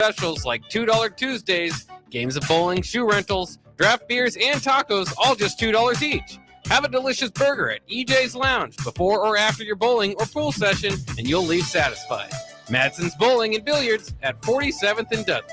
Specials like $2 Tuesdays, games of bowling, shoe rentals, draft beers, and tacos, all just $2 each. Have a delicious burger at EJ's Lounge before or after your bowling or pool session, and you'll leave satisfied. Madsen's Bowling and Billiards at 47th and Dudley.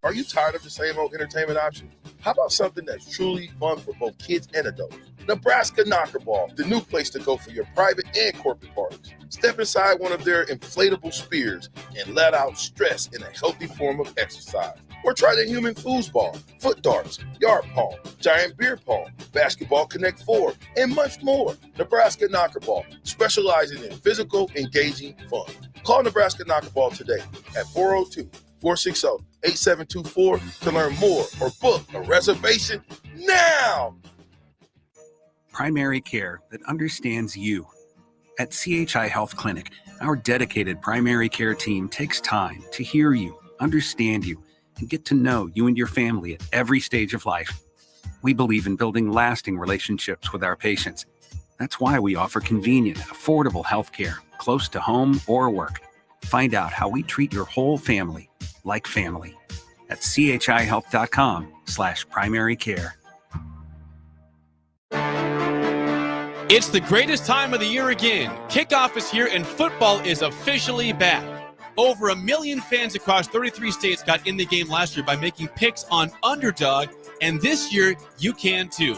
Are you tired of the same old entertainment options? How about something that's truly fun for both kids and adults? Nebraska Knockerball, the new place to go for your private and corporate parties. Step inside one of their inflatable spears and let out stress in a healthy form of exercise. Or try the human foosball, foot darts, yard pong, giant beer pong, basketball Connect 4, and much more. Nebraska Knockerball, specializing in physical, engaging fun. Call Nebraska Knockerball today at 402-460-8724 to learn more or book a reservation now. Primary care that understands you. At CHI Health Clinic, our dedicated primary care team takes time to hear you, understand you, and get to know you and your family at every stage of life. We believe in building lasting relationships with our patients. That's why we offer convenient, affordable health care close to home or work. Find out how we treat your whole family like family at chihealth.com/primary care. It's the greatest time of the year again. Kickoff is here and football is officially back. Over 1 million fans across 33 states got in the game last year by making picks on Underdog, and this year you can too.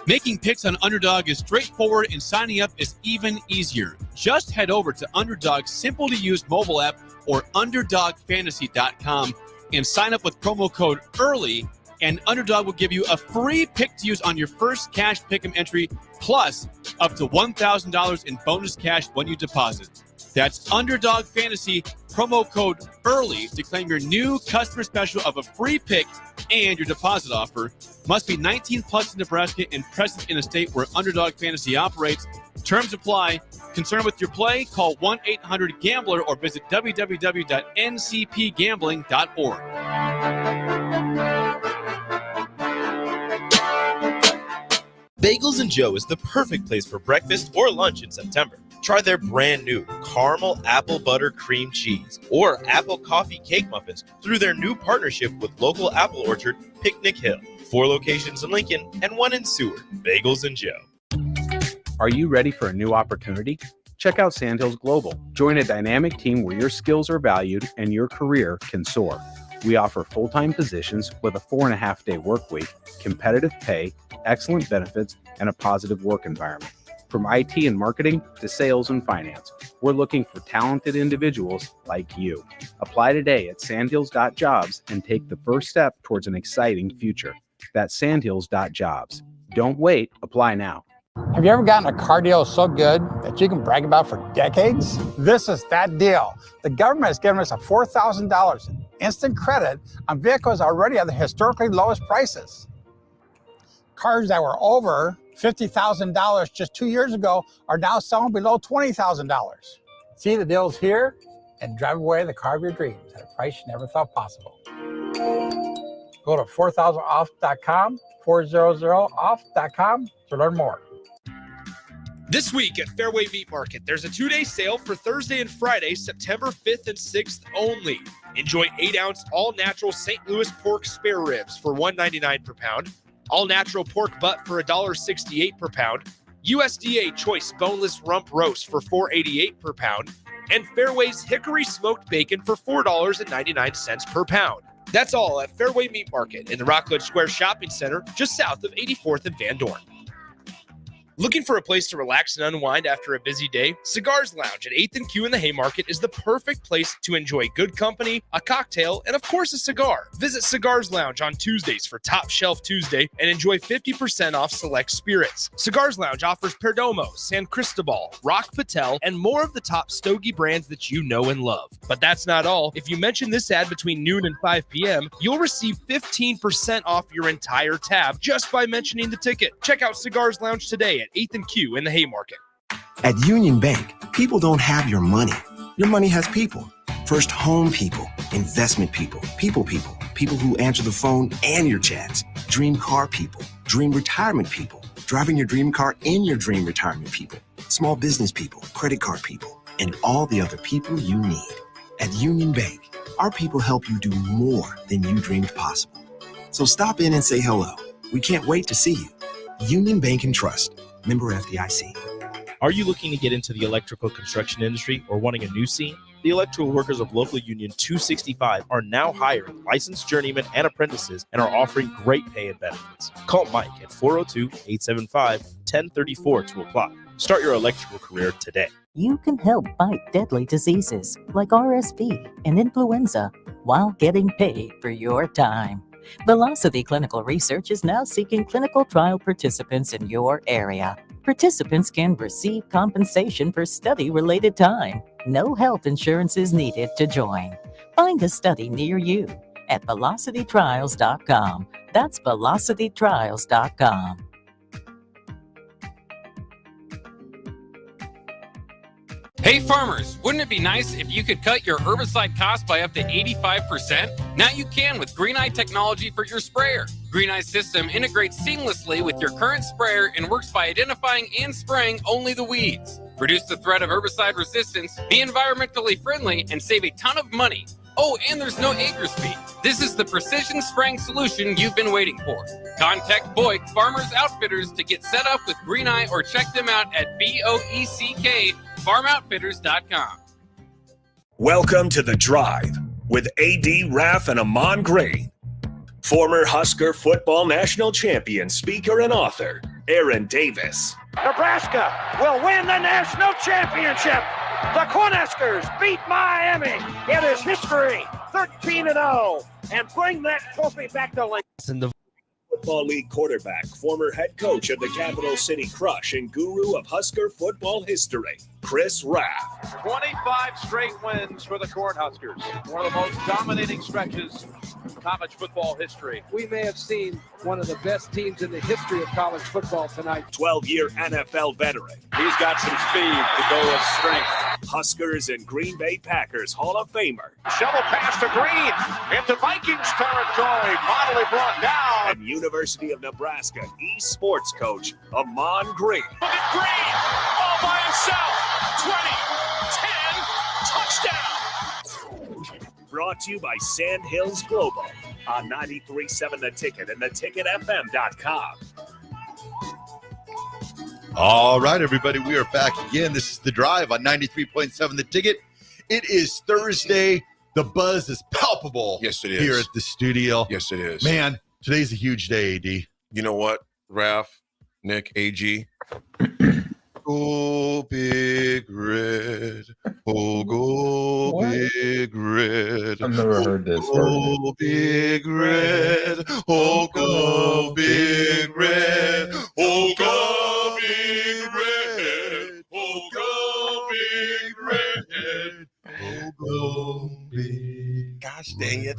Making picks on Underdog is straightforward and signing up is even easier. Just head over to Underdog's simple-to-use mobile app or UnderdogFantasy.com and sign up with promo code EARLY, and Underdog will give you a free pick to use on your first cash pick'em entry, plus up to $1,000 in bonus cash when you deposit. That's Underdog Fantasy, promo code EARLY to claim your new customer special of a free pick and your deposit offer. Must be 19 plus in Nebraska and present in a state where Underdog Fantasy operates. Terms apply. Concerned with your play? Call 1-800-GAMBLER or visit www.ncpgambling.org. Bagels and Joe is the perfect place for breakfast or lunch in September. Try their brand new caramel apple butter cream cheese or apple coffee cake muffins through their new partnership with local apple orchard Picnic Hill. 4 locations in Lincoln and 1 in Seward. Bagels and Joe. Are you ready for a new opportunity? Check out Sandhills Global. Join a dynamic team where your skills are valued and your career can soar. We offer full-time positions with a 4.5-day work week, competitive pay, excellent benefits, and a positive work environment. From IT and marketing to sales and finance, we're looking for talented individuals like you. Apply today at sandhills.jobs and take the first step towards an exciting future. That's sandhills.jobs. Don't wait. Apply now. Have you ever gotten a car deal so good that you can brag about for decades? This is that deal. The government has given us a $4,000 in instant credit on vehicles already at the historically lowest prices. Cars that were over $50,000 just 2 years ago are now selling below $20,000. See the deals here and drive away the car of your dreams at a price you never thought possible. Go to 4000off.com, 400off.com to learn more. This week at Fairway Meat Market, there's a 2-day sale for Thursday and Friday, September 5th and 6th only. Enjoy 8-ounce all-natural St. Louis pork spare ribs for $1.99 per pound, all-natural pork butt for $1.68 per pound, USDA choice boneless rump roast for $4.88 per pound, and Fairway's hickory smoked bacon for $4.99 per pound. That's all at Fairway Meat Market in the Rockledge Square Shopping Center, just south of 84th and Van Dorn. Looking for a place to relax and unwind after a busy day? Cigars Lounge at 8th and Q in the Haymarket is the perfect place to enjoy good company, a cocktail, and of course a cigar. Visit Cigars Lounge on Tuesdays for Top Shelf Tuesday and enjoy 50% off select spirits. Cigars Lounge offers Perdomo, San Cristobal, Rock Patel, and more of the top stogie brands that you know and love. But that's not all. If you mention this ad between noon and 5 p.m., you'll receive 15% off your entire tab just by mentioning the ticket. Check out Cigars Lounge today at 8th and Q in the Haymarket. At Union Bank, people don't have your money. Your money has people. First home people, investment people, people who answer the phone and your chats, dream car people, dream retirement people, driving your dream car in your dream retirement people, small business people, credit card people, and all the other people you need. At Union Bank, our people help you do more than you dreamed possible. So stop in and say hello. We can't wait to see you. Union Bank and Trust. Member FDIC. Are you looking to get into the electrical construction industry or wanting a new scene? The electrical workers of Local Union 265 are now hiring licensed journeymen and apprentices and are offering great pay and benefits. Call Mike at 402-875-1034 to apply. Start your electrical career today. You can help fight deadly diseases like RSV and influenza while getting paid for your time. Velocity Clinical Research is now seeking clinical trial participants in your area. Participants can receive compensation for study-related time. No health insurance is needed to join. Find a study near you at velocitytrials.com. That's velocitytrials.com. Hey farmers, wouldn't it be nice if you could cut your herbicide cost by up to 85%? Now you can with Green Eye technology for your sprayer. Green Eye's system integrates seamlessly with your current sprayer and works by identifying and spraying only the weeds. Reduce the threat of herbicide resistance, be environmentally friendly, and save a ton of money. Oh, and there's no acres fee. This is the precision spraying solution you've been waiting for. Contact Boyk Farmers Outfitters to get set up with Green Eye or check them out at BOECK.FarmOutfitters.com. Welcome to The Drive with AD Raff and Ahman Green. Former Husker football national champion, speaker, and author, Aaron Davis. Nebraska will win the national championship. The Cornhuskers beat Miami. It is history, 13-0, and bring that trophy back to Lincoln. Football League quarterback, former head coach of the Capital City Crush, and guru of Husker football history, Chris Raff. 25 straight wins for the Cornhuskers. One of the most dominating stretches in college football history. We may have seen one of the best teams in the history of college football tonight. 12-year NFL veteran. He's got some speed to go with strength. Huskers and Green Bay Packers Hall of Famer. Shovel pass to Green into Vikings territory. Finally brought down. And University of Nebraska East sports coach, Ahman Green. Look at Green all by himself. 20, 10, touchdown. Brought to you by Sand Hills Global on 93.7 The Ticket and theticketfm.com. All right, everybody, we are back again. This is The Drive on 93.7 The Ticket. It is Thursday. The buzz is palpable. Yes, it is. Here at the studio. Yes, it is. Man, today's a huge day, AD. You know what, Raff, Nick, AG? Go Big Red. Oh, go What? Big Red. I've never heard this. Oh, Big Red. Oh, go Big Red. Oh, go Big Red. Oh, go Big Red. Oh, go Big. Gosh dang it.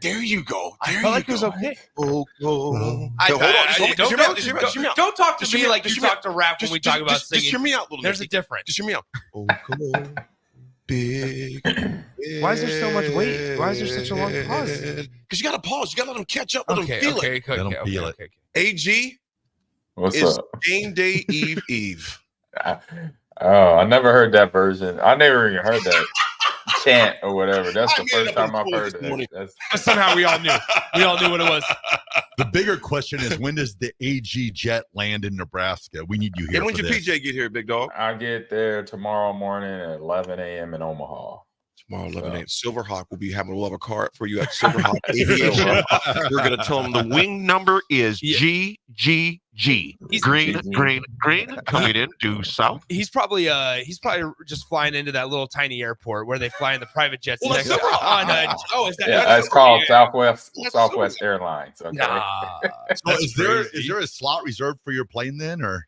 There you go. There I felt like it was okay. Oh, go. Don't talk to me like you talk to Raff when we talk about singing. Just hear me out a little bit. There's a difference. Just hear me out. Oh, go big. Why is there so much weight? Why is there such a long pause? Because you got to pause. You got to let them catch up. Let them feel it. Let them feel it. AG, What's it's up? game day Eve. Oh, I never heard that version. I never even heard that chant or whatever. That's the first time I've heard it. Somehow we all knew. We all knew what it was. The bigger question is, when does the AG jet land in Nebraska? We need you here. And when for your this. PJ get here, big dog? I get there tomorrow morning at 11 a.m. in Omaha. Tomorrow, 11 a.m. Silverhawk will be having a love a card for you at Silverhawk Aviation. We're going to tell them the wing number is GGG. Green, coming in due south. He's probably just flying into that little tiny airport where they fly in the private jets. Well, next is that? Yeah, it's called Southwest Airlines. Okay. Nah. So is there a slot reserved for your plane then, or?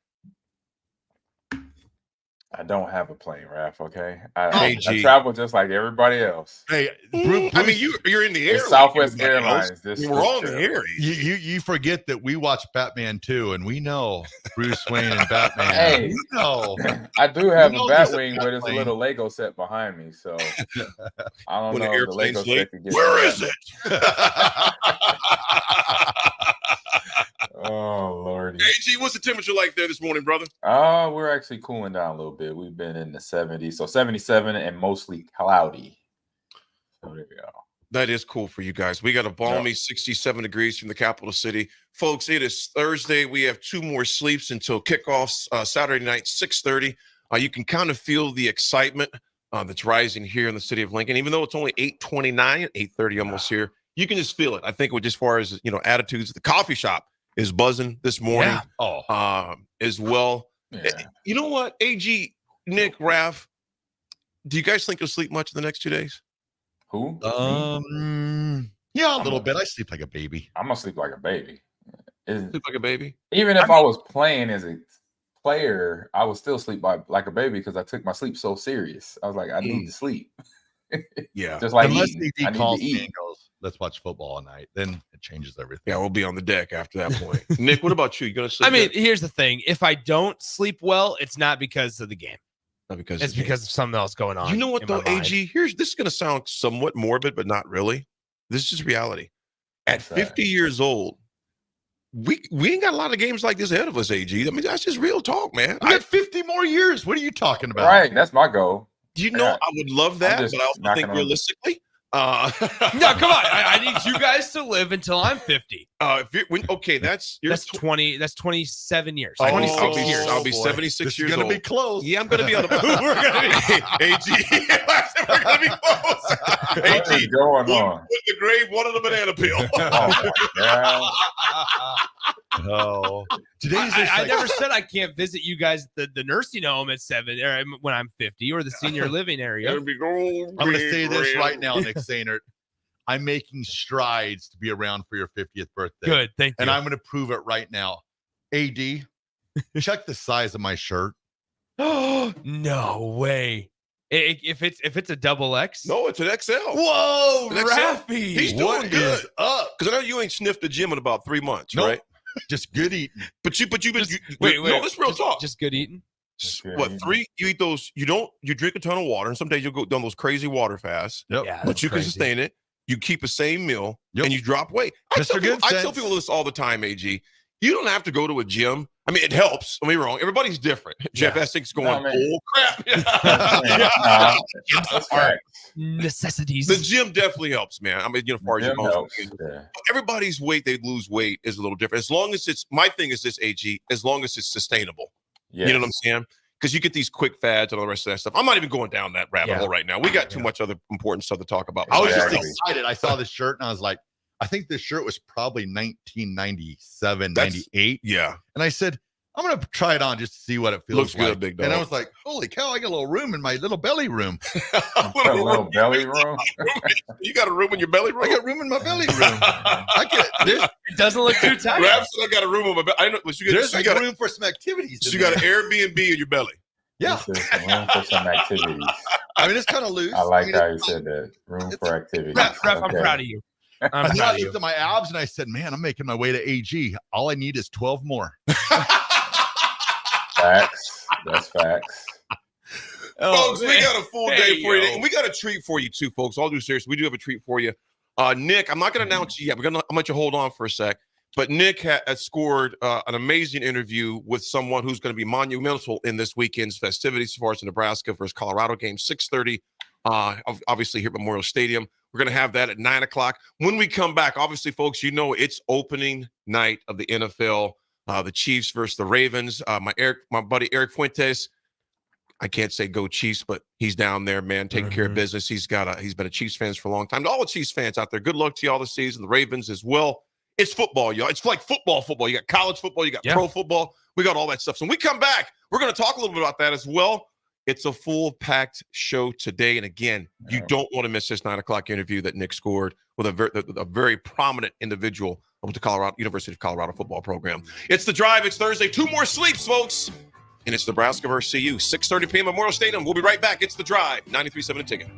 I don't have a plane, Raff. Okay, I AG. travel just like everybody else. Hey, I mean, you're in the air. It's Southwest Airlines. We're all in the air. You forget that we watch Batman 2, and we know Bruce Wayne and Batman. Hey, we know. I do have a there's Batwing, but it's a little Lego set behind me, so I don't When the know if the Lego airplane's late, set could get. where is it? Oh Lordy. AG, what's the temperature like there this morning, brother? We're actually cooling down a little bit. We've been in the 70s, so 77 and mostly cloudy. So there we go. That is cool for you guys. We got a balmy 67 degrees from the capital city. Folks, it is Thursday. We have 2 more sleeps until kickoffs Saturday night, 6:30. You can kind of feel the excitement that's rising here in the city of Lincoln. Even though it's only 8:29, 8:30 almost here, you can just feel it. I think as far as, attitudes, the coffee shop is buzzing this morning as well. Yeah. You know what, AG, Nick, Raff, do you guys think you'll sleep much in the next 2 days? Who? Yeah, a little bit. I sleep like a baby. I'm gonna sleep like a baby. Sleep like a baby? Even if I was playing as a player, I would still sleep like a baby because I took my sleep so serious. I was like, I need to sleep. Yeah. Just like unless eating. AD calls me and goes, let's watch football all night, then it changes everything. Yeah, we'll be on the deck after that point. Nick, what about you? You gonna sleep? I mean, here's the thing. If I don't sleep well, it's not because of the game. Not because it's because of something else going on. You know what though, AG? This is gonna sound somewhat morbid, but not really. This is just reality. At 50 years old, we ain't got a lot of games like this ahead of us, AG. I mean, that's just real talk, man. I got 50 more years. What are you talking about? Right, that's my goal. You know, I would love that, but I also think realistically, no, come on. I need you guys to live until I'm 50. That's 20. That's 27 years. Oh, 26 years. I'll be 76 years old. Gonna be close. Yeah, I'm gonna be on the. We're gonna be AG. We're gonna be close. What is going on? Put the grave, one of the banana peel. Oh, today's. I never said I can't visit you guys at the nursing home at 7 or when I'm 50 or the senior living area. I'm going to say this right now, Nick Sainert. I'm making strides to be around for your 50th birthday. Good, thank you. And I'm going to prove it right now. AD, check the size of my shirt. No way. If it's a double X, no, it's an XL. Whoa, an XL. Raffy, he's doing good. Because I know you ain't sniffed the gym in about 3 months, right? Just good eating. But you've been wait. No, this real talk. Just good eating. What 3? You eat those. You drink a ton of water, and some days you'll go down those crazy water fasts. Yep. Yeah, but you can sustain it. You keep the same meal, and you drop weight. I tell people this all the time, AG. You don't have to go to a gym. I mean, it helps. Don't be wrong. Everybody's different. Jeff Essex going, oh crap. Necessities. The gym definitely helps, man. I mean, as far as Yeah. everybody's weight they lose weight is a little different. As long as it's, my thing is this, AG, as long as it's sustainable. Yes. You know what I'm saying? Because you get these quick fads and all the rest of that stuff. I'm not even going down that rabbit hole right now. We got too much other important stuff to talk about. I was just excited. I saw this shirt and I was like, I think this shirt was probably 1997, 98. Yeah. And I said, I'm going to try it on just to see what it feels Looks like. good, big dog. And I was like, holy cow, I got a little room in my little belly room. A little belly room? You got a room in your belly room? I got room in my belly room. It doesn't look too tight. Raff said I got a room in my belly. I know, There's room for some activities. So you got an Airbnb in your belly. Yeah. Room for some activities. I mean, it's kind of loose. I like how you said that. Room for activities. Raff, I'm proud of you. I looked at my abs and I said, man, I'm making my way to AG. All I need is 12 more. Facts. That's facts. Folks, we got a full day for you. And we got a treat for you too, folks. All due seriousness, we do have a treat for you. Nick, I'm not going to announce you yet. I'm going to let you hold on for a sec. But Nick has scored an amazing interview with someone who's going to be monumental in this weekend's festivities as far as the Nebraska versus Colorado game, 6:30, obviously here at Memorial Stadium. We're going to have that at 9 o'clock. When we come back, obviously, folks, you know it's opening night of the NFL, the Chiefs versus the Ravens. My buddy Eric Fuentes, I can't say go Chiefs, but he's down there, man, taking care of business. He's been a Chiefs fan for a long time. To all the Chiefs fans out there, good luck to you all this season. The Ravens as well. It's football, y'all. It's like football. You got college football. You got pro football. We got all that stuff. So when we come back, we're going to talk a little bit about that as well. It's a full-packed show today. And again, you don't want to miss this 9 o'clock interview that Nick scored with a very prominent individual of the University of Colorado football program. It's The Drive. It's Thursday. 2 more sleeps, folks. And it's Nebraska versus CU. 6:30 p.m. Memorial Stadium. We'll be right back. It's The Drive. 93.7 The Ticket.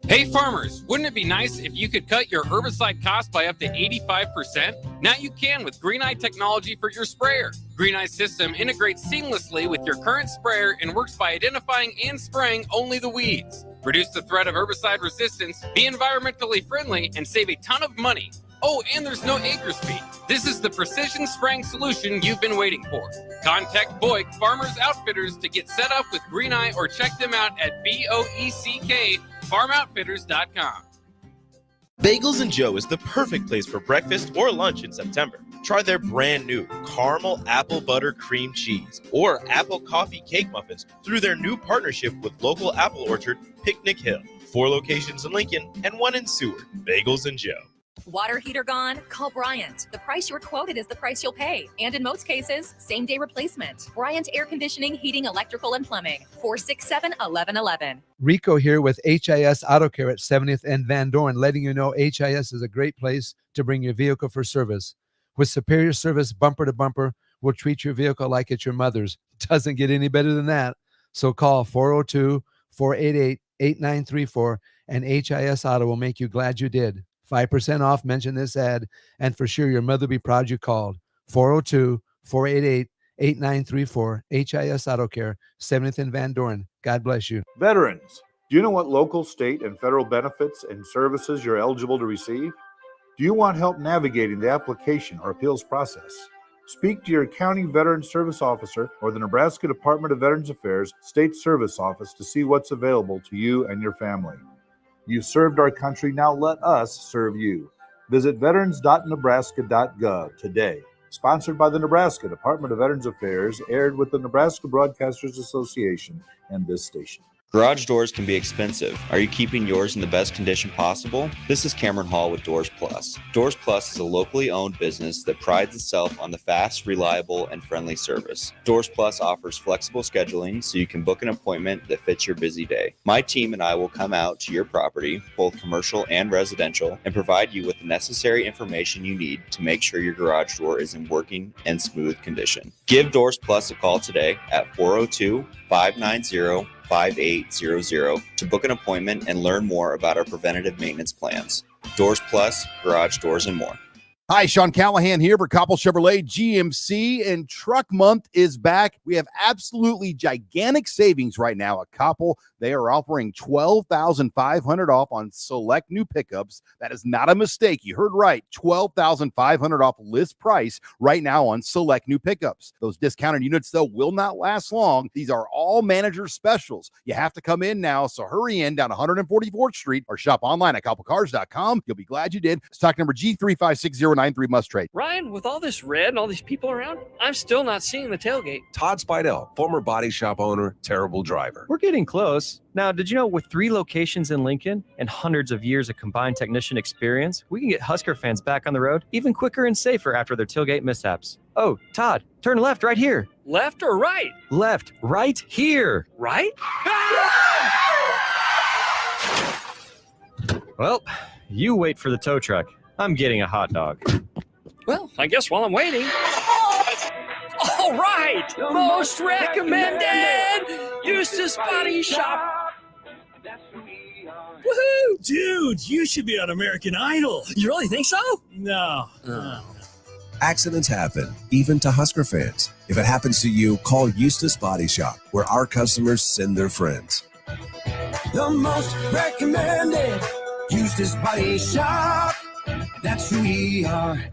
Hey farmers, wouldn't it be nice if you could cut your herbicide costs by up to 85%? Now you can with Green Eye technology for your sprayer. Green Eye's system integrates seamlessly with your current sprayer and works by identifying and spraying only the weeds. Reduce the threat of herbicide resistance, be environmentally friendly, and save a ton of money. Oh, and there's no acres fee. This is the precision spraying solution you've been waiting for. Contact Boyk Farmers Outfitters to get set up with Green Eye or check them out at BOECK FarmOutfitters.com. Bagels & Joe is the perfect place for breakfast or lunch in September. Try their brand new caramel apple butter cream cheese or apple coffee cake muffins through their new partnership with local apple orchard Picnic Hill. 4 locations in Lincoln and 1 in Seward. Bagels & Joe. Water heater gone? Call Bryant. The price you're quoted is the price you'll pay. And in most cases, same-day replacement. Bryant Air Conditioning, Heating, Electrical, and Plumbing. 467-1111. Rico here with HIS Auto Care at 70th and Van Dorn, letting you know HIS is a great place to bring your vehicle for service. With superior service bumper to bumper, we'll treat your vehicle like it's your mother's. Doesn't get any better than that. So call 402-488-8934 and HIS Auto will make you glad you did. 5% off, mention this ad, and for sure your mother will be proud you called. 402-488-8934, HIS Auto Care, 70th and Van Dorn. God bless you. Veterans, do you know what local, state, and federal benefits and services you're eligible to receive? Do you want help navigating the application or appeals process? Speak to your county veteran service officer or the Nebraska Department of Veterans Affairs State Service Office to see what's available to you and your family. You've served our country, now let us serve you. Visit veterans.nebraska.gov today. Sponsored by the Nebraska Department of Veterans Affairs, aired with the Nebraska Broadcasters Association and this station. Garage doors can be expensive. Are you keeping yours in the best condition possible? This is Cameron Hall with Doors Plus. Doors Plus is a locally owned business that prides itself on the fast, reliable, and friendly service. Doors Plus offers flexible scheduling so you can book an appointment that fits your busy day. My team and I will come out to your property, both commercial and residential, and provide you with the necessary information you need to make sure your garage door is in working and smooth condition. Give Doors Plus a call today at 402-590-5800 to book an appointment and learn more about our preventative maintenance plans. Doors Plus, garage doors, and more. Hi, Sean Callahan here for Koppel Chevrolet GMC, and Truck Month is back. We have absolutely gigantic savings right now at Koppel. They are offering $12,500 off on select new pickups. That is not a mistake. You heard right. $12,500 off list price right now on select new pickups. Those discounted units, though, will not last long. These are all manager specials. You have to come in now, so hurry in down 144th Street or shop online at koppelcars.com. You'll be glad you did. Stock number G35609. Must trade. Ryan, with all this red and all these people around, I'm still not seeing the tailgate. Todd Spidell, former body shop owner, terrible driver. We're getting close. Now, did you know with 3 locations in Lincoln and hundreds of years of combined technician experience, we can get Husker fans back on the road even quicker and safer after their tailgate mishaps? Oh, Todd, turn left right here. Left or right? Left, right here. Right? Well, you wait for the tow truck. I'm getting a hot dog. Well, I guess while I'm waiting. All right! Most recommended! Eustace Body Shop! Woohoo! Dude, you should be on American Idol. You really think so? No. Accidents happen, even to Husker fans. If it happens to you, call Eustace Body Shop, where our customers send their friends. The most recommended Eustace Body Shop. That's who we are.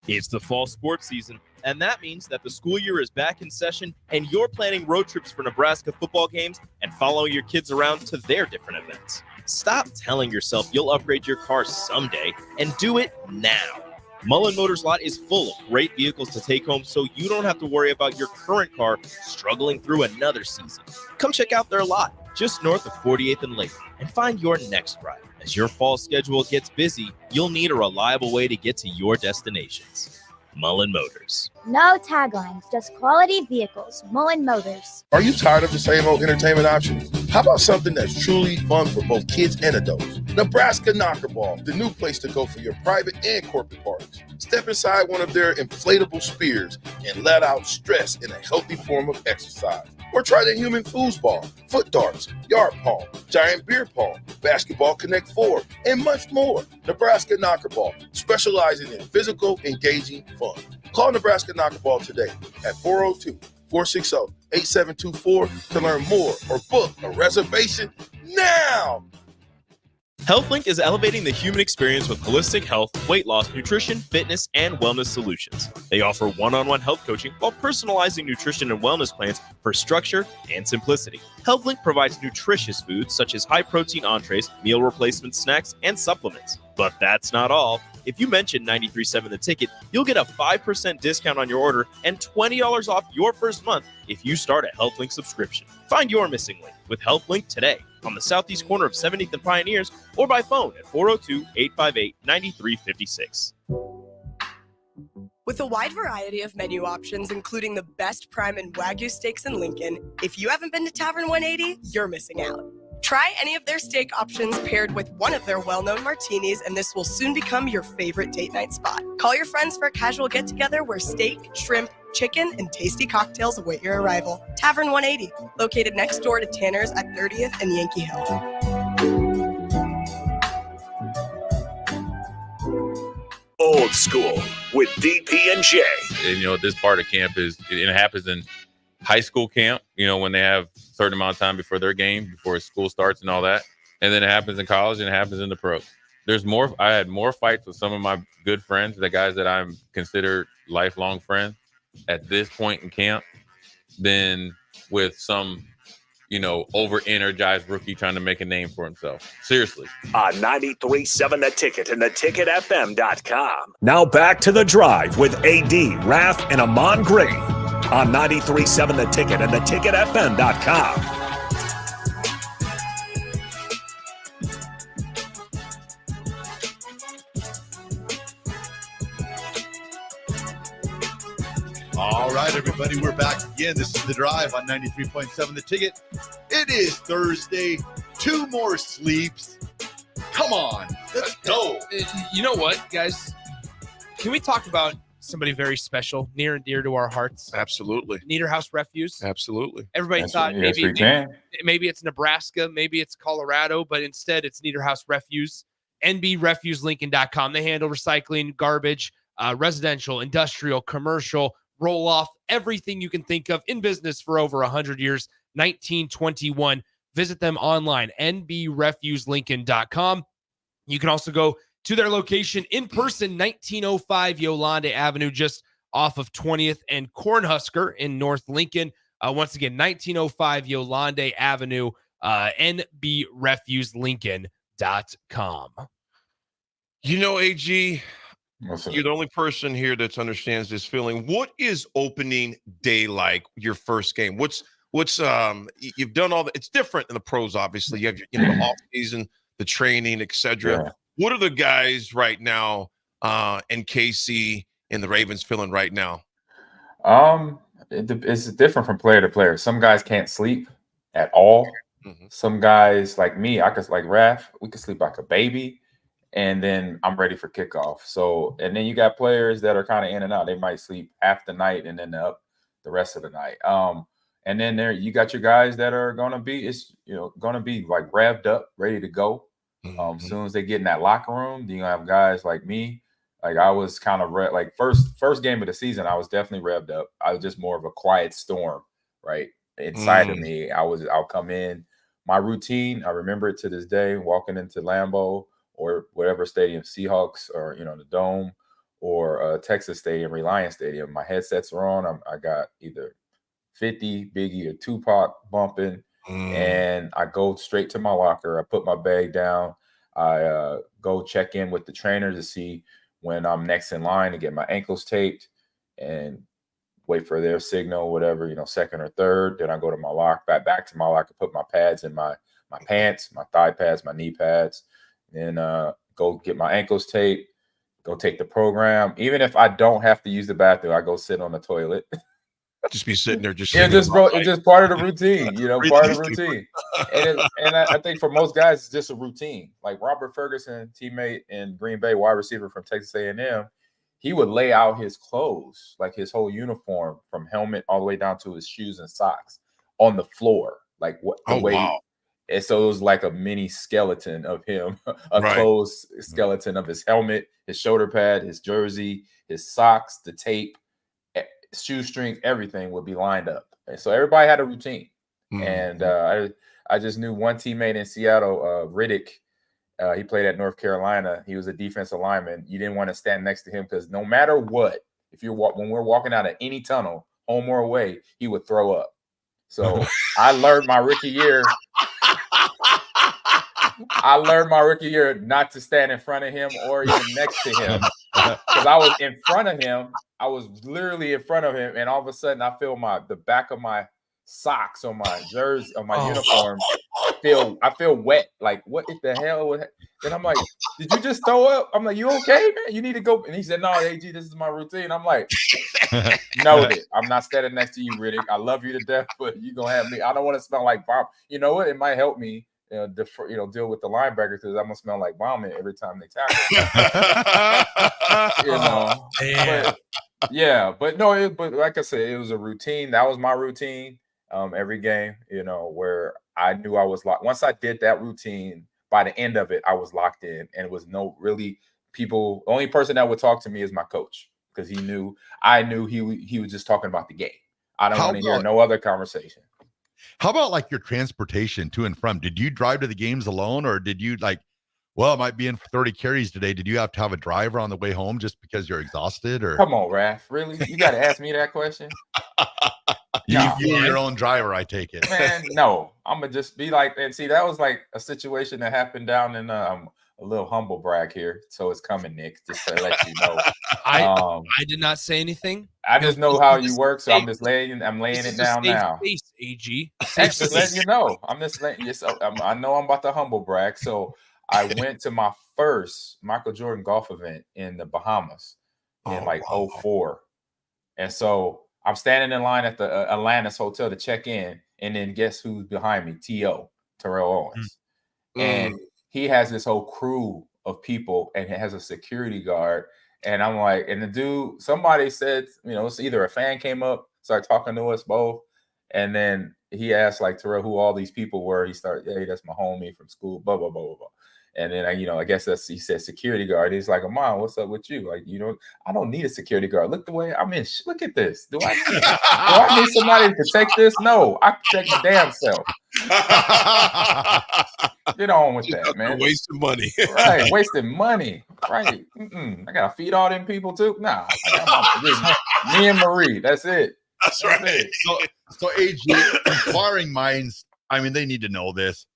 It's the fall sports season, and that means that the school year is back in session and you're planning road trips for Nebraska football games and following your kids around to their different events. Stop telling yourself you'll upgrade your car someday and do it now. Mullen Motors Lot is full of great vehicles to take home so you don't have to worry about your current car struggling through another season. Come check out their lot just north of 48th and Lake and find your next ride. As your fall schedule gets busy, you'll need a reliable way to get to your destinations. Mullen Motors. No taglines, just quality vehicles. Mullen Motors. Are you tired of the same old entertainment options? How about something that's truly fun for both kids and adults? Nebraska Knockerball, the new place to go for your private and corporate parties. Step inside one of their inflatable spears and let out stress in a healthy form of exercise. Or try the human foosball, foot darts, yard pong, giant beer pong, basketball Connect 4, and much more. Nebraska Knockerball, specializing in physical, engaging fun. Call Nebraska Knockerball today at 402-460-8724 to learn more or book a reservation now. HealthLink is elevating the human experience with holistic health, weight loss, nutrition, fitness, and wellness solutions. They offer one-on-one health coaching while personalizing nutrition and wellness plans for structure and simplicity. HealthLink provides nutritious foods such as high-protein entrees, meal replacement snacks, and supplements. But that's not all. If you mention 93.7 The Ticket, you'll get a 5% discount on your order and $20 off your first month if you start a HealthLink subscription. Find your missing link with HealthLink today on the southeast corner of 70th and Pioneers or by phone at 402-858-9356. With a wide variety of menu options, including the best prime and Wagyu steaks in Lincoln, if you haven't been to Tavern 180, you're missing out. Try any of their steak options paired with one of their well-known martinis, and this will soon become your favorite date night spot. Call your friends for a casual get-together where steak, shrimp, chicken, and tasty cocktails await your arrival. Tavern 180, located next door to Tanner's at 30th and Yankee Hill. Old School with DP and J. And, this part of camp it happens in high school camp, when they have a certain amount of time before their game, before school starts and all that. And then it happens in college and it happens in the pros. I had more fights with some of my good friends, the guys that I'm considered lifelong friends at this point in camp, than with some, over-energized rookie trying to make a name for himself. Seriously. On 93.7 The Ticket and theticketfm.com. Now back to The Drive with AD, Raff, and Ahman Gray on 93.7 The Ticket and theticketfm.com. All right, everybody, we're back again. This is The Drive on 93.7 The Ticket. It is Thursday. 2 more sleeps. Come on, let's go. You know what, guys? Can we talk about somebody very special, near and dear to our hearts? Absolutely. Niederhouse Refuse. Absolutely. Everybody thought maybe it's Nebraska, maybe it's Colorado, but instead it's Niederhouse Refuse. NBRefuseLincoln.com. They handle recycling, garbage, residential, industrial, commercial, roll off, everything you can think of, in business for over 100 years, 1921. Visit them online, nbrefuselincoln.com. You can also go to their location in person, 1905 Yolande Avenue, just off of 20th and Cornhusker in North Lincoln. Once again, 1905 Yolande Avenue, nbrefuselincoln.com. AG, you're the only person here that understands this feeling. What is opening day like? Your first game? What's you've done all that? It's different in the pros, obviously. You have the off season, the training, etc. Yeah. What are the guys right now, and KC and the Ravens feeling right now? It's different from player to player. Some guys can't sleep at all. Mm-hmm. Some guys like me, like Raff, we can sleep like a baby. And then I'm ready for kickoff. So, and then you got players that are kind of in and out. They might sleep half the night and then up the rest of the night. And then you got your guys that are gonna be like revved up, ready to go. As soon as they get in that locker room, you're gonna have guys like me. Like I was kind of first game of the season, I was definitely revved up. I was just more of a quiet storm, right? Inside of me. I'll come in. My routine, I remember it to this day, walking into Lambeau or whatever stadium, Seahawks or, the Dome or Texas Stadium, Reliance Stadium. My headsets are on. I got either 50, Biggie, or Tupac bumping, and I go straight to my locker. I put my bag down. I go check in with the trainer to see when I'm next in line to get my ankles taped and wait for their signal, whatever, second or third. Then I go to my locker, back to my locker, put my pads in my pants, my thigh pads, my knee pads. Then go get my ankles taped, go take the program. Even if I don't have to use the bathroom, I go sit on the toilet. Just be sitting there, it's just part of the routine, part of the routine. And I think for most guys, it's just a routine. Like Robert Ferguson, teammate in Green Bay, wide receiver from Texas A&M, he would lay out his clothes, like his whole uniform, from helmet all the way down to his shoes and socks, on the floor. Like wow. And so it was like a mini skeleton of him, closed skeleton of his helmet, his shoulder pad, his jersey, his socks, the tape, shoestrings, everything would be lined up. And so everybody had a routine. And I just knew one teammate in Seattle, Riddick, He played at North Carolina. He was a defensive lineman. You didn't want to stand next to him because no matter what, when we're walking out of any tunnel, home or away, he would throw up. So I learned my rookie year. I learned my rookie year not to stand in front of him or even next to him because I was in front of him. I was literally in front of him, and all of a sudden, I feel the back of my socks on my jersey, on my uniform. I feel wet. Like, what the hell? And I'm like, did you just throw up? I'm like, you okay, man? You need to go. And he said, no, AG, this is my routine. I'm like, noted. I'm not standing next to you, Riddick. I love you to death, but you gonna have me. I don't want to smell like vomit. You know what? It might help me, deal with the linebackers because I'm gonna smell like vomit every time they tackle. But no. But like I said, it was a routine. That was my routine. Every game, where I knew I was locked. Once I did that routine, by the end of it, I was locked in, and it was no really people. The only person that would talk to me is my coach because I knew he was just talking about the game. I don't want to hear no other conversation. How about like your transportation to and from? Did you drive to the games alone, or did you it might be in for 30 carries today? Did you have to have a driver on the way home just because you're exhausted? Or come on, Raff, really? You got to ask me that question. You were your own driver, I take it. Man, no. I'm going to just be like, and see, that was like a situation that happened down in a little humble brag here. So it's coming, Nick, just to let you know. I did not say anything. I just know how you work, so I'm just laying it down now. Space, AG. Just letting you know. I'm just letting you I know I'm about to humble brag. So I went to my first Michael Jordan golf event in the Bahamas in 04. And so I'm standing in line at the Atlantis Hotel to check in, and then guess who's behind me? T.O., Terrell Owens. And he has this whole crew of people, and it has a security guard. And I'm like, and the dude, somebody said, it's either a fan came up, started talking to us both, and then he asked like Terrell who all these people were. He started, hey, that's my homie from school, blah, blah, blah, blah, blah. And then, I guess he said security guard. He's like, Ahman, what's up with you? Like, I don't need a security guard. Look the way I'm in. Look at this. Do I need somebody to protect this? No, I protect my damn self. Get on with that, man. Wasting money. Right, wasting money. Right. I got to feed all them people too. Nah, me and Marie. That's it. That's right. So AG, inquiring minds, they need to know this.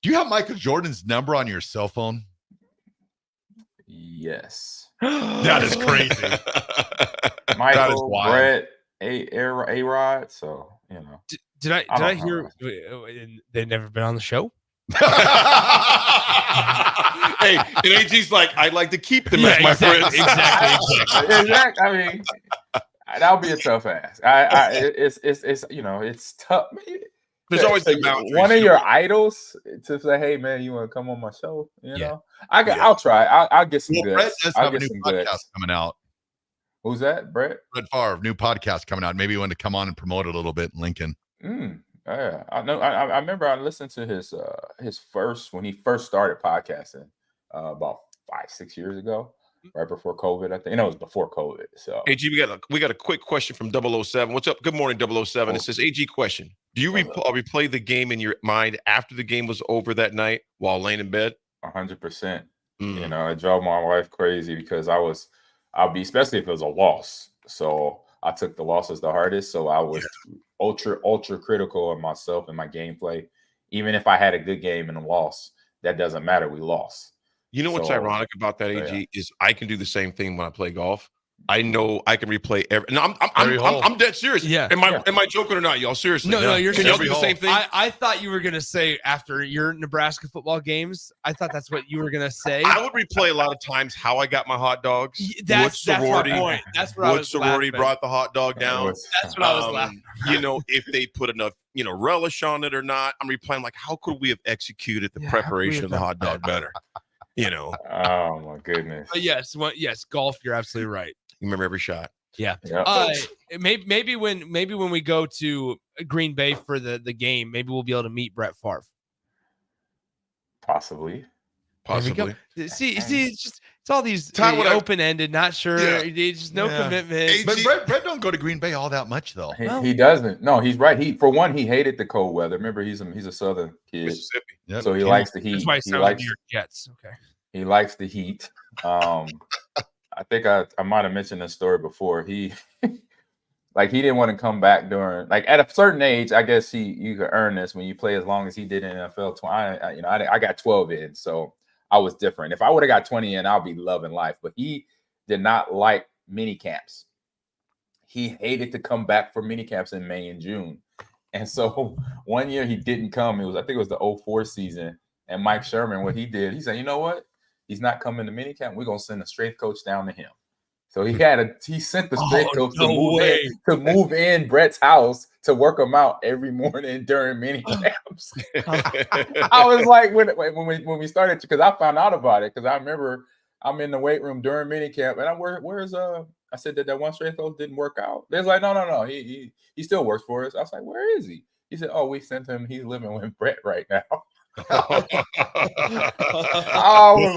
Do you have Michael Jordan's number on your cell phone? Yes. That is crazy. Michael, Brett, A-Rod. So, Did I hear they've never been on the show? Hey, and AG's like, I'd like to keep them as my friends. Exactly. That'll be a tough ask. It's tough. There's always one of your idols to say, "Hey, man, you want to come on my show?" I'll try. I'll get some good. Brett does have a new podcast coming out. Who's that, Brett? Brett Favre, new podcast coming out. Maybe you want to come on and promote it a little bit in Lincoln. Yeah, I know. I remember I listened to his first when he first started podcasting about 5-6 years ago, right before COVID. I think it was before COVID. So, AG, we got a quick question from 007. What's up? Good morning, 007. It says, AG, question: do you replay the game in your mind after the game was over that night while laying in bed? 100%. It drove my wife crazy because I'll be, especially if it was a loss. So I took the losses the hardest. So I was ultra critical of myself and my gameplay. Even if I had a good game and a loss, that doesn't matter. We lost. You know what's ironic about that, AG, is I can do the same thing when I play golf. I know I can replay every. No, I'm dead serious. Yeah. Am I joking or not, y'all? Seriously. No, you're. Can y'all do the same thing? I thought you were gonna say after your Nebraska football games. I thought that's what you were gonna say. I would replay a lot of times how I got my hot dogs. That's my point. That's what I was sorority brought the hot dog down. That's what I was laughing. If they put enough, relish on it or not. I'm replaying like, how could we have executed the preparation of the hot dog better? Oh my goodness. But yes, golf. You're absolutely right. You remember every shot. Yeah. Maybe when we go to Green Bay for the game, maybe we'll be able to meet Brett Favre. Possibly. Possibly. See, it's all these Ty, what I- open-ended, not sure. Yeah. Just no commitment. But Brett don't go to Green Bay all that much, though. He doesn't. No, he's right. He hated the cold weather. Remember, he's a Southern kid, Mississippi. Yep. so he likes the heat. That's why he sounds like New York Jets. Okay. He likes the heat. I think I might have mentioned this story before. He like he didn't want to come back during like at a certain age. I guess you could earn this when you play as long as he did in NFL. I got 12 in, so I was different. If I would have got 20 in, I'll be loving life. But he did not like mini camps. He hated to come back for mini camps in May and June. And so one year he didn't come. I think it was the 2004 season. And Mike Sherman, what he did, he said, you know what? He's not coming to mini camp. We're gonna send a strength coach down to him. So he sent the strength coach to move in Brett's house to work him out every morning during mini camps. I was like, when we started, because I found out about it, because I remember I'm in the weight room during mini camp, and where's I said that one strength coach didn't work out. They're like, no, he still works for us. I was like, where is he? He said, oh, we sent him. He's living with Brett right now. I was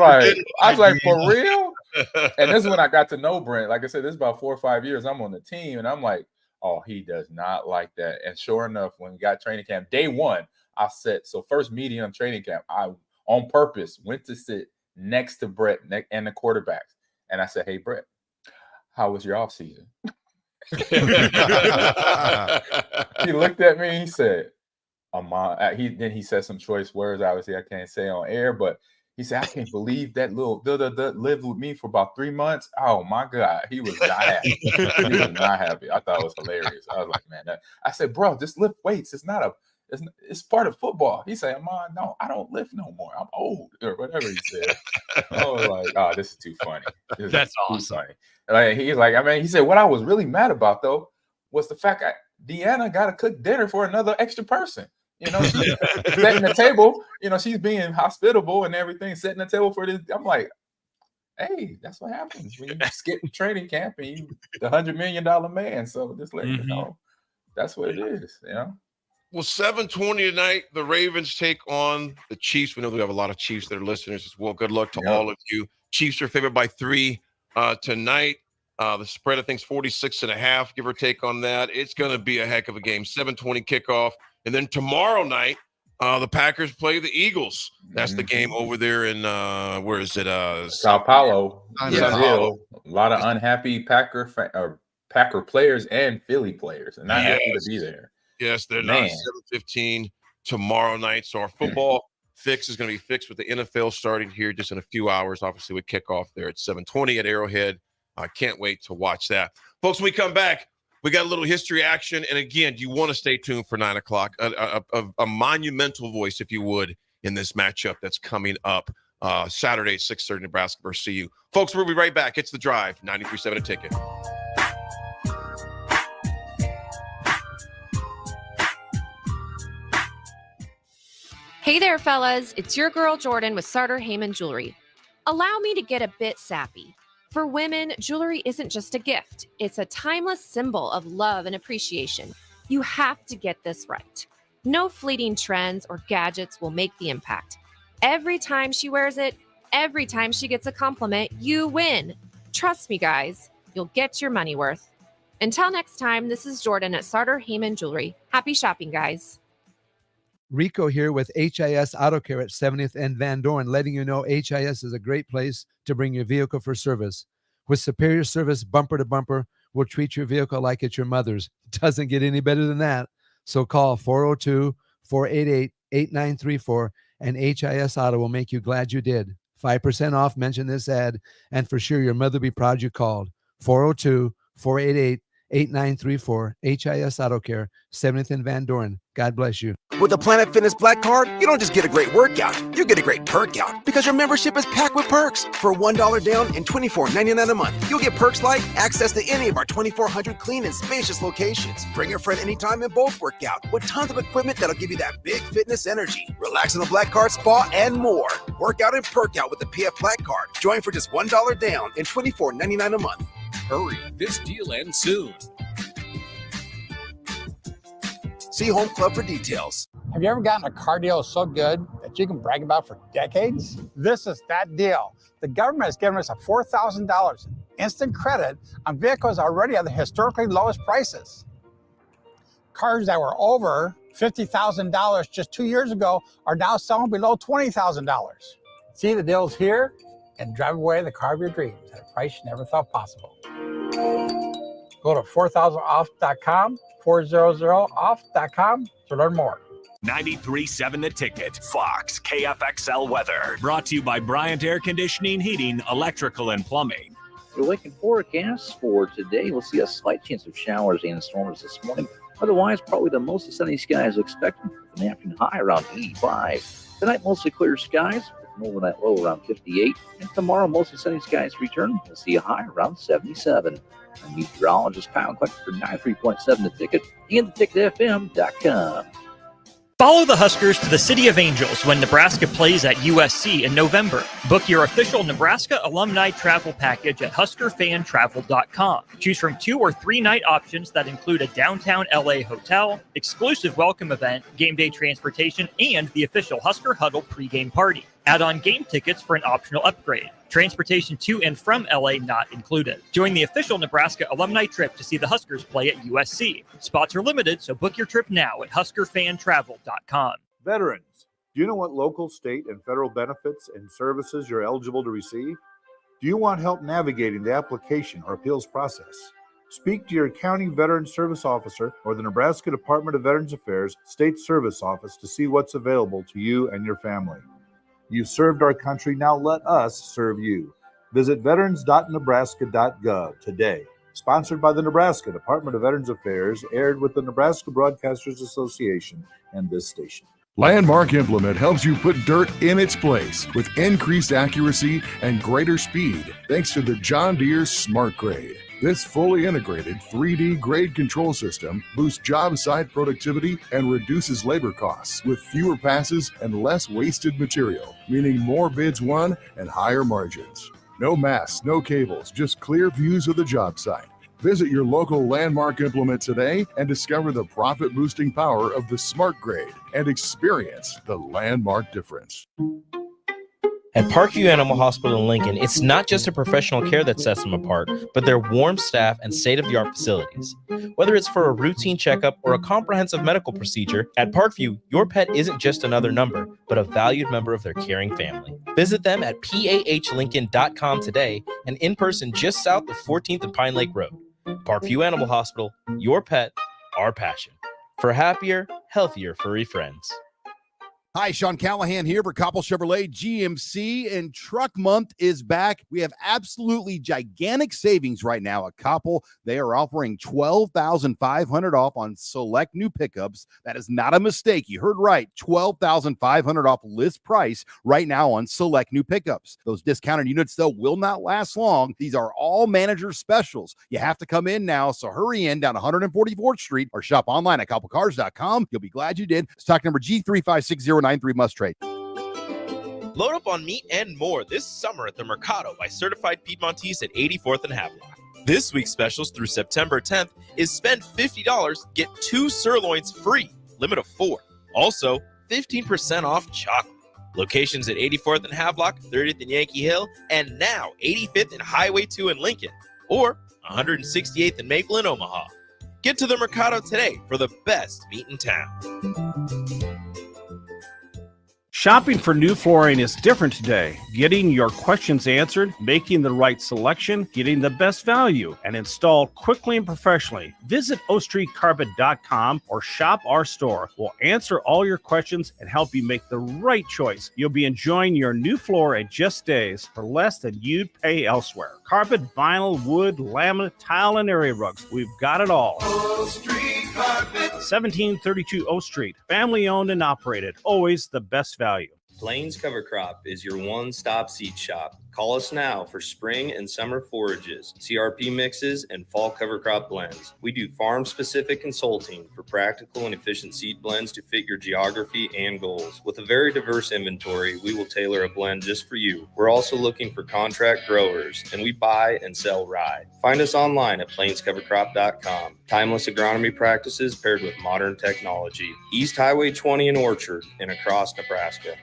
like, for real? And this is when I got to know Brent. Like I said, this is about 4 or 5 years. I'm on the team, and I'm like, oh, he does not like that. And sure enough, when we got training camp, day one, first meeting on training camp, I on purpose went to sit next to Brett and the quarterbacks. And I said, hey, Brett, how was your off season? He looked at me and he said, Ahman. He said some choice words. Obviously, I can't say on air, but he said, I can't believe that little lived with me for about 3 months. Oh my God, he was not happy. He was not happy. I thought it was hilarious. I was like, man, I said, bro, just lift weights. It's part of football. He said, Ahman, no, I don't lift no more. I'm old, or whatever he said. I was like, oh, this is too funny. That's awesome. Funny. Like, he's like, he said, what I was really mad about though was the fact Deanna got to cook dinner for another extra person. She's setting the table. She's being hospitable and everything, setting the table for this. I'm like, hey, that's what happens when you skip training camp and you the $100 million man. So just let you know, that's what it is. Well, 7:20 tonight, the Ravens take on the Chiefs. We know we have a lot of Chiefs that are listeners as well. Good luck to all of you. Chiefs are favored by 3 tonight. The spread, I think, is 46.5, give or take on that. It's going to be a heck of a game. 7:20 kickoff. And then tomorrow night, the Packers play the Eagles. That's the game over there in, where is it? Sao Paulo. Yeah. A lot of unhappy Packer players and Philly players, and not happy to be there. Yes, they're not. 7:15 tomorrow night. So our football fix is going to be fixed with the NFL starting here just in a few hours. Obviously, we kick off there at 7:20 at Arrowhead. I can't wait to watch that. Folks, when we come back, we got a little history action. And again, you want to stay tuned for 9 o'clock. A monumental voice, if you would, in this matchup that's coming up Saturday at 6:30, Nebraska versus CU. Folks, we'll be right back. It's The Drive, 93.7 A Ticket. Hey there, fellas. It's your girl, Jordan, with Sartor Heyman Jewelry. Allow me to get a bit sappy. For women, jewelry isn't just a gift. It's a timeless symbol of love and appreciation. You have to get this right. No fleeting trends or gadgets will make the impact. Every time she wears it, every time she gets a compliment, you win. Trust me, guys. You'll get your money worth. Until next time, this is Jordan at Sartor Heyman Jewelry. Happy shopping, guys. Rico here with HIS Auto Care at 70th and Van Dorn, letting you know HIS is a great place to bring your vehicle for service. With superior service, bumper to bumper, we'll treat your vehicle like it's your mother's. Doesn't get any better than that. So call 402-488-8934 and HIS Auto will make you glad you did. 5% off, mention this ad, and for sure your mother will be proud you called. 402-488-8934, HIS Auto Care, 70th and Van Dorn. God bless you. With the Planet Fitness Black Card, you don't just get a great workout, you get a great perk out because your membership is packed with perks. For $1 down and $24.99 a month, you'll get perks like access to any of our 2,400 clean and spacious locations. Bring your friend anytime and both work out with tons of equipment that'll give you that big fitness energy. Relax in the Black Card spa and more. Work out and perk out with the PF Black Card. Join for just $1 down and $24.99 a month. Hurry. This deal ends soon. See Home Club for details. Have you ever gotten a car deal so good that that you can brag about for decades? This is that deal. The government has given us a $4,000 instant credit on vehicles already at the historically lowest prices. Cars that were over $50,000 just 2 years ago are now selling below $20,000. See the deals here and drive away the car of your dreams at a price you never thought possible. Go to 4000off.com, 400off.com to learn more. 93.7 The Ticket, Fox, KFXL weather. Brought to you by Bryant Air Conditioning, Heating, Electrical, and Plumbing. Your Lincoln forecast for today, we'll see a slight chance of showers and storms this morning. Otherwise, probably the mostly sunny skies expected with an afternoon high around 85. Tonight, mostly clear skies with an overnight low around 58. And tomorrow, mostly sunny skies return. We'll see a high around 77. I'm meteorologist Kyle Clutch for 93.7 The Ticket and theticketfm.com. Follow the Huskers to the City of Angels when Nebraska plays at USC in November. Book your official Nebraska alumni travel package at HuskerFanTravel.com. Choose from 2 or 3 night options that include a downtown LA hotel, exclusive welcome event, game day transportation, and the official Husker Huddle pregame party. Add on game tickets for an optional upgrade. Transportation to and from LA not included. Join the official Nebraska alumni trip to see the Huskers play at USC. Spots are limited, so book your trip now at HuskerFanTravel.com. Veterans, do you know what local, state, and federal benefits and services you're eligible to receive? Do you want help navigating the application or appeals process? Speak to your county veteran service officer or the Nebraska Department of Veterans Affairs State Service Office to see what's available to you and your family. You've served our country, now let us serve you. Visit veterans.nebraska.gov today. Sponsored by the Nebraska Department of Veterans Affairs, aired with the Nebraska Broadcasters Association and this station. Landmark Implement helps you put dirt in its place with increased accuracy and greater speed thanks to the John Deere Smart Grade. This fully integrated 3D grade control system boosts job site productivity and reduces labor costs with fewer passes and less wasted material, meaning more bids won and higher margins. No masts, no cables, just clear views of the job site. Visit your local Landmark Implement today and discover the profit-boosting power of the Smart Grade and experience the Landmark difference. At Parkview Animal Hospital in Lincoln, it's not just a professional care that sets them apart, but their warm staff and state-of-the-art facilities. Whether it's for a routine checkup or a comprehensive medical procedure, at Parkview, your pet isn't just another number, but a valued member of their caring family. Visit them at pahlincoln.com today and in person just south of 14th and Pine Lake Road. Parkview Animal Hospital, your pet, our passion. For happier, healthier furry friends. Hi, Sean Callahan here for Koppel Chevrolet GMC, and Truck Month is back. We have absolutely gigantic savings right now at Koppel. They are offering $12,500 off on select new pickups. That is not a mistake. You heard right. $12,500 off list price right now on select new pickups. Those discounted units, though, will not last long. These are all manager specials. You have to come in now, so hurry in down 144th Street or shop online at koppelcars.com. You'll be glad you did. Stock number G35609. 93 must trade. Load up on meat and more this summer at the Mercado by Certified Piedmontese at 84th and Havelock. This week's specials through September 10th is spend $50, get 2 sirloins free, limit of 4. Also, 15% off chocolate. Locations at 84th and Havelock, 30th and Yankee Hill, and now 85th and Highway 2 in Lincoln, or 168th and Maple in Omaha. Get to the Mercado today for the best meat in town. Shopping for new flooring is different today. Getting your questions answered, making the right selection, getting the best value, and installed quickly and professionally. Visit OakStreetCarpet.com or shop our store. We'll answer all your questions and help you make the right choice. You'll be enjoying your new floor in just days for less than you'd pay elsewhere. Carpet, vinyl, wood, laminate, tile, and area rugs. We've got it all. Oak Street Carpet. 1732 O Street. Family owned and operated. Always the best value. Plains Cover Crop is your one-stop seed shop. Call us now for spring and summer forages, CRP mixes, and fall cover crop blends. We do farm-specific consulting for practical and efficient seed blends to fit your geography and goals. With a very diverse inventory, we will tailor a blend just for you. We're also looking for contract growers, and we buy and sell rye. Find us online at plainscovercrop.com. Timeless agronomy practices paired with modern technology. East Highway 20 in Orchard and across Nebraska.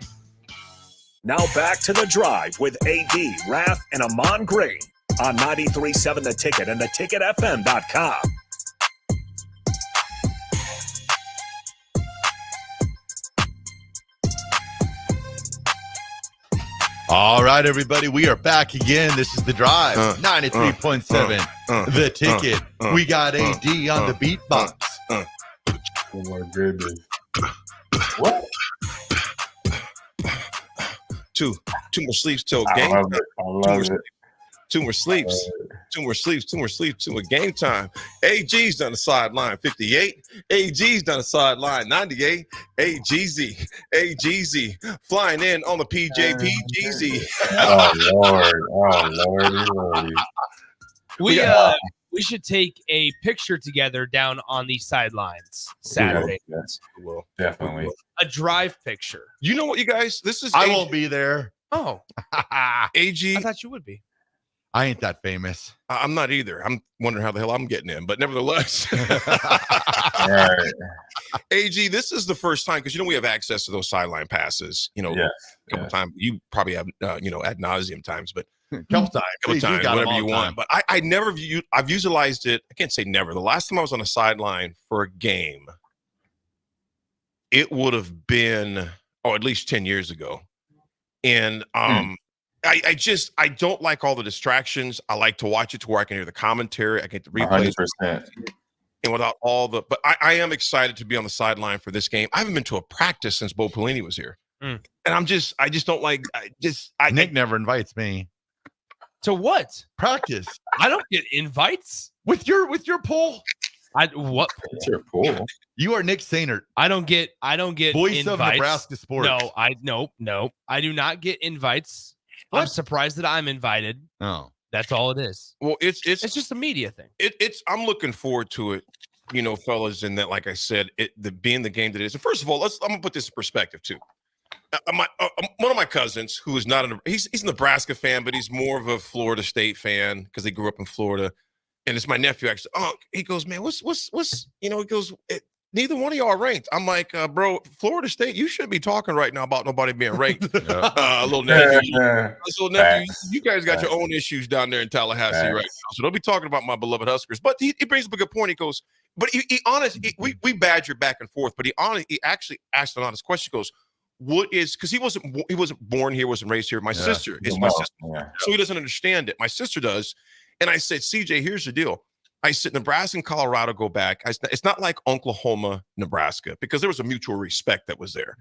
Now back to The Drive with AD, Raff, and Ahman Gray on 93.7 The Ticket and theticketfm.com. All right, everybody, we are back again. This is The Drive, 93.7 The Ticket. We got AD on the beatbox. Oh, my goodness. What? Two more sleeps till game I time. love it. Two more sleeps. Two more game time. AG's done the sideline 58. AG's done the sideline 98. AGZ flying in on the PJPGZ. Oh, Lord. We should take a picture together down on the sidelines Saturday. Yes, definitely. A drive picture. You know what, you guys? This is I won't be there. Oh, AG. I thought you would be. I ain't that famous. I'm not either. I'm wondering how the hell I'm getting in, but nevertheless. Right. AG, this is the first time because we have access to those sideline passes. A couple times. You probably have, ad nauseum times, but couple times, whatever you want. But I never view. I've utilized it. I can't say never. The last time I was on a sideline for a game, it would have been at least 10 years ago, and I don't like all the distractions. I like to watch it to where I can hear the commentary. I get the replays. 100%. And without all the, but I am excited to be on the sideline for this game. I haven't been to a practice since Bo Pelini was here, and I just don't like. Nick never invites me to what practice. I don't get invites with your poll. What? What's your poll? You are Nick Sainert. I don't get voice invites. of Nebraska sports. No. I do not get invites. I'm surprised that I'm invited. Oh, that's all it is. Well, it's just a media thing. I'm looking forward to it, fellas. And that, like I said, being the game that it is. And first of all, I'm gonna put this in perspective too. One of my cousins who is not he's a Nebraska fan, but he's more of a Florida State fan because he grew up in Florida. And it's my nephew actually. Oh, he goes, man, what's he goes, neither one of y'all are ranked. I'm like, bro, Florida State, you shouldn't be talking right now about nobody being ranked. Little nephew, you guys got your own issues down there in Tallahassee right now. So don't be talking about my beloved Huskers. But he brings up a good point. He goes, but we badger back and forth, but he actually asked an honest question. He goes, what is, because he wasn't born here, wasn't raised here. My sister is my sister. So he doesn't understand it. My sister does. And I said, CJ, here's the deal. I said, Nebraska and Colorado go back. It's not like Oklahoma, Nebraska, because there was a mutual respect that was there.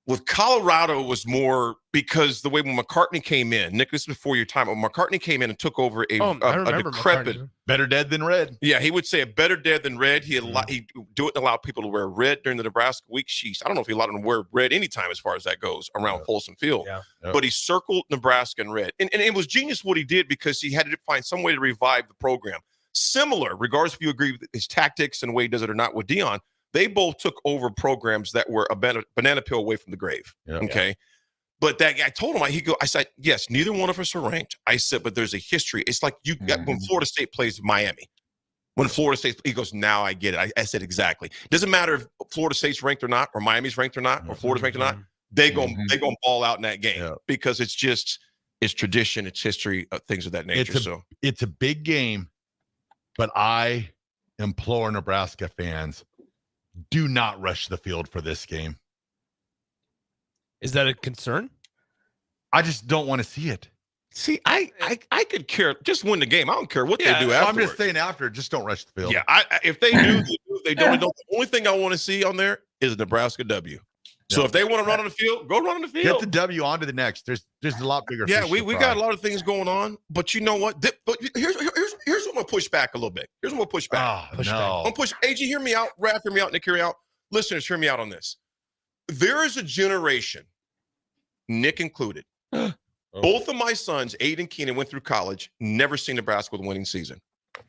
With Colorado, it was more because the way when McCartney came in, Nick, this is before your time, when McCartney came in and took over a decrepit, better dead than red. Yeah, he would say a better dead than red. He'd do it and allow people to wear red during the Nebraska week. I don't know if he allowed them to wear red anytime as far as that goes around Folsom Field. Yeah. But he circled Nebraska in red. And it was genius what he did because he had to find some way to revive the program. Similar, regardless if you agree with his tactics and the way he does it or not with Dion, they both took over programs that were a banana peel away from the grave. Yeah. Okay. But that guy, I told him, I said, yes, neither one of us are ranked. I said, but there's a history. It's like when Florida State plays Miami. When Florida State, he goes, now I get it. I said, exactly. Doesn't matter if Florida State's ranked or not, or Miami's ranked or not, or Florida's ranked or not. They go ball out in that game because it's tradition, it's history, things of that nature. It's a big game, but I implore Nebraska fans, do not rush the field for this game. Is that a concern? I just don't want to see it. See, I could care. Just win the game. I don't care what they do after. I'm just saying after, just don't rush the field. Yeah, if they do, they don't. The only thing I want to see on there is a Nebraska W. So if they want to run on the field, go run on the field. Get the W on to the next. There's a lot bigger. Yeah, we got a lot of things going on, but you know what? But here's what I'm gonna push back a little bit. Here's what I'm gonna push back. Oh, no. I'm push. AG, hear me out. Raff, hear me out. Nick, hear me out. Listeners, hear me out on this. There is a generation, Nick included. Both of my sons, Aiden and Keenan, went through college, never seen Nebraska with a winning season.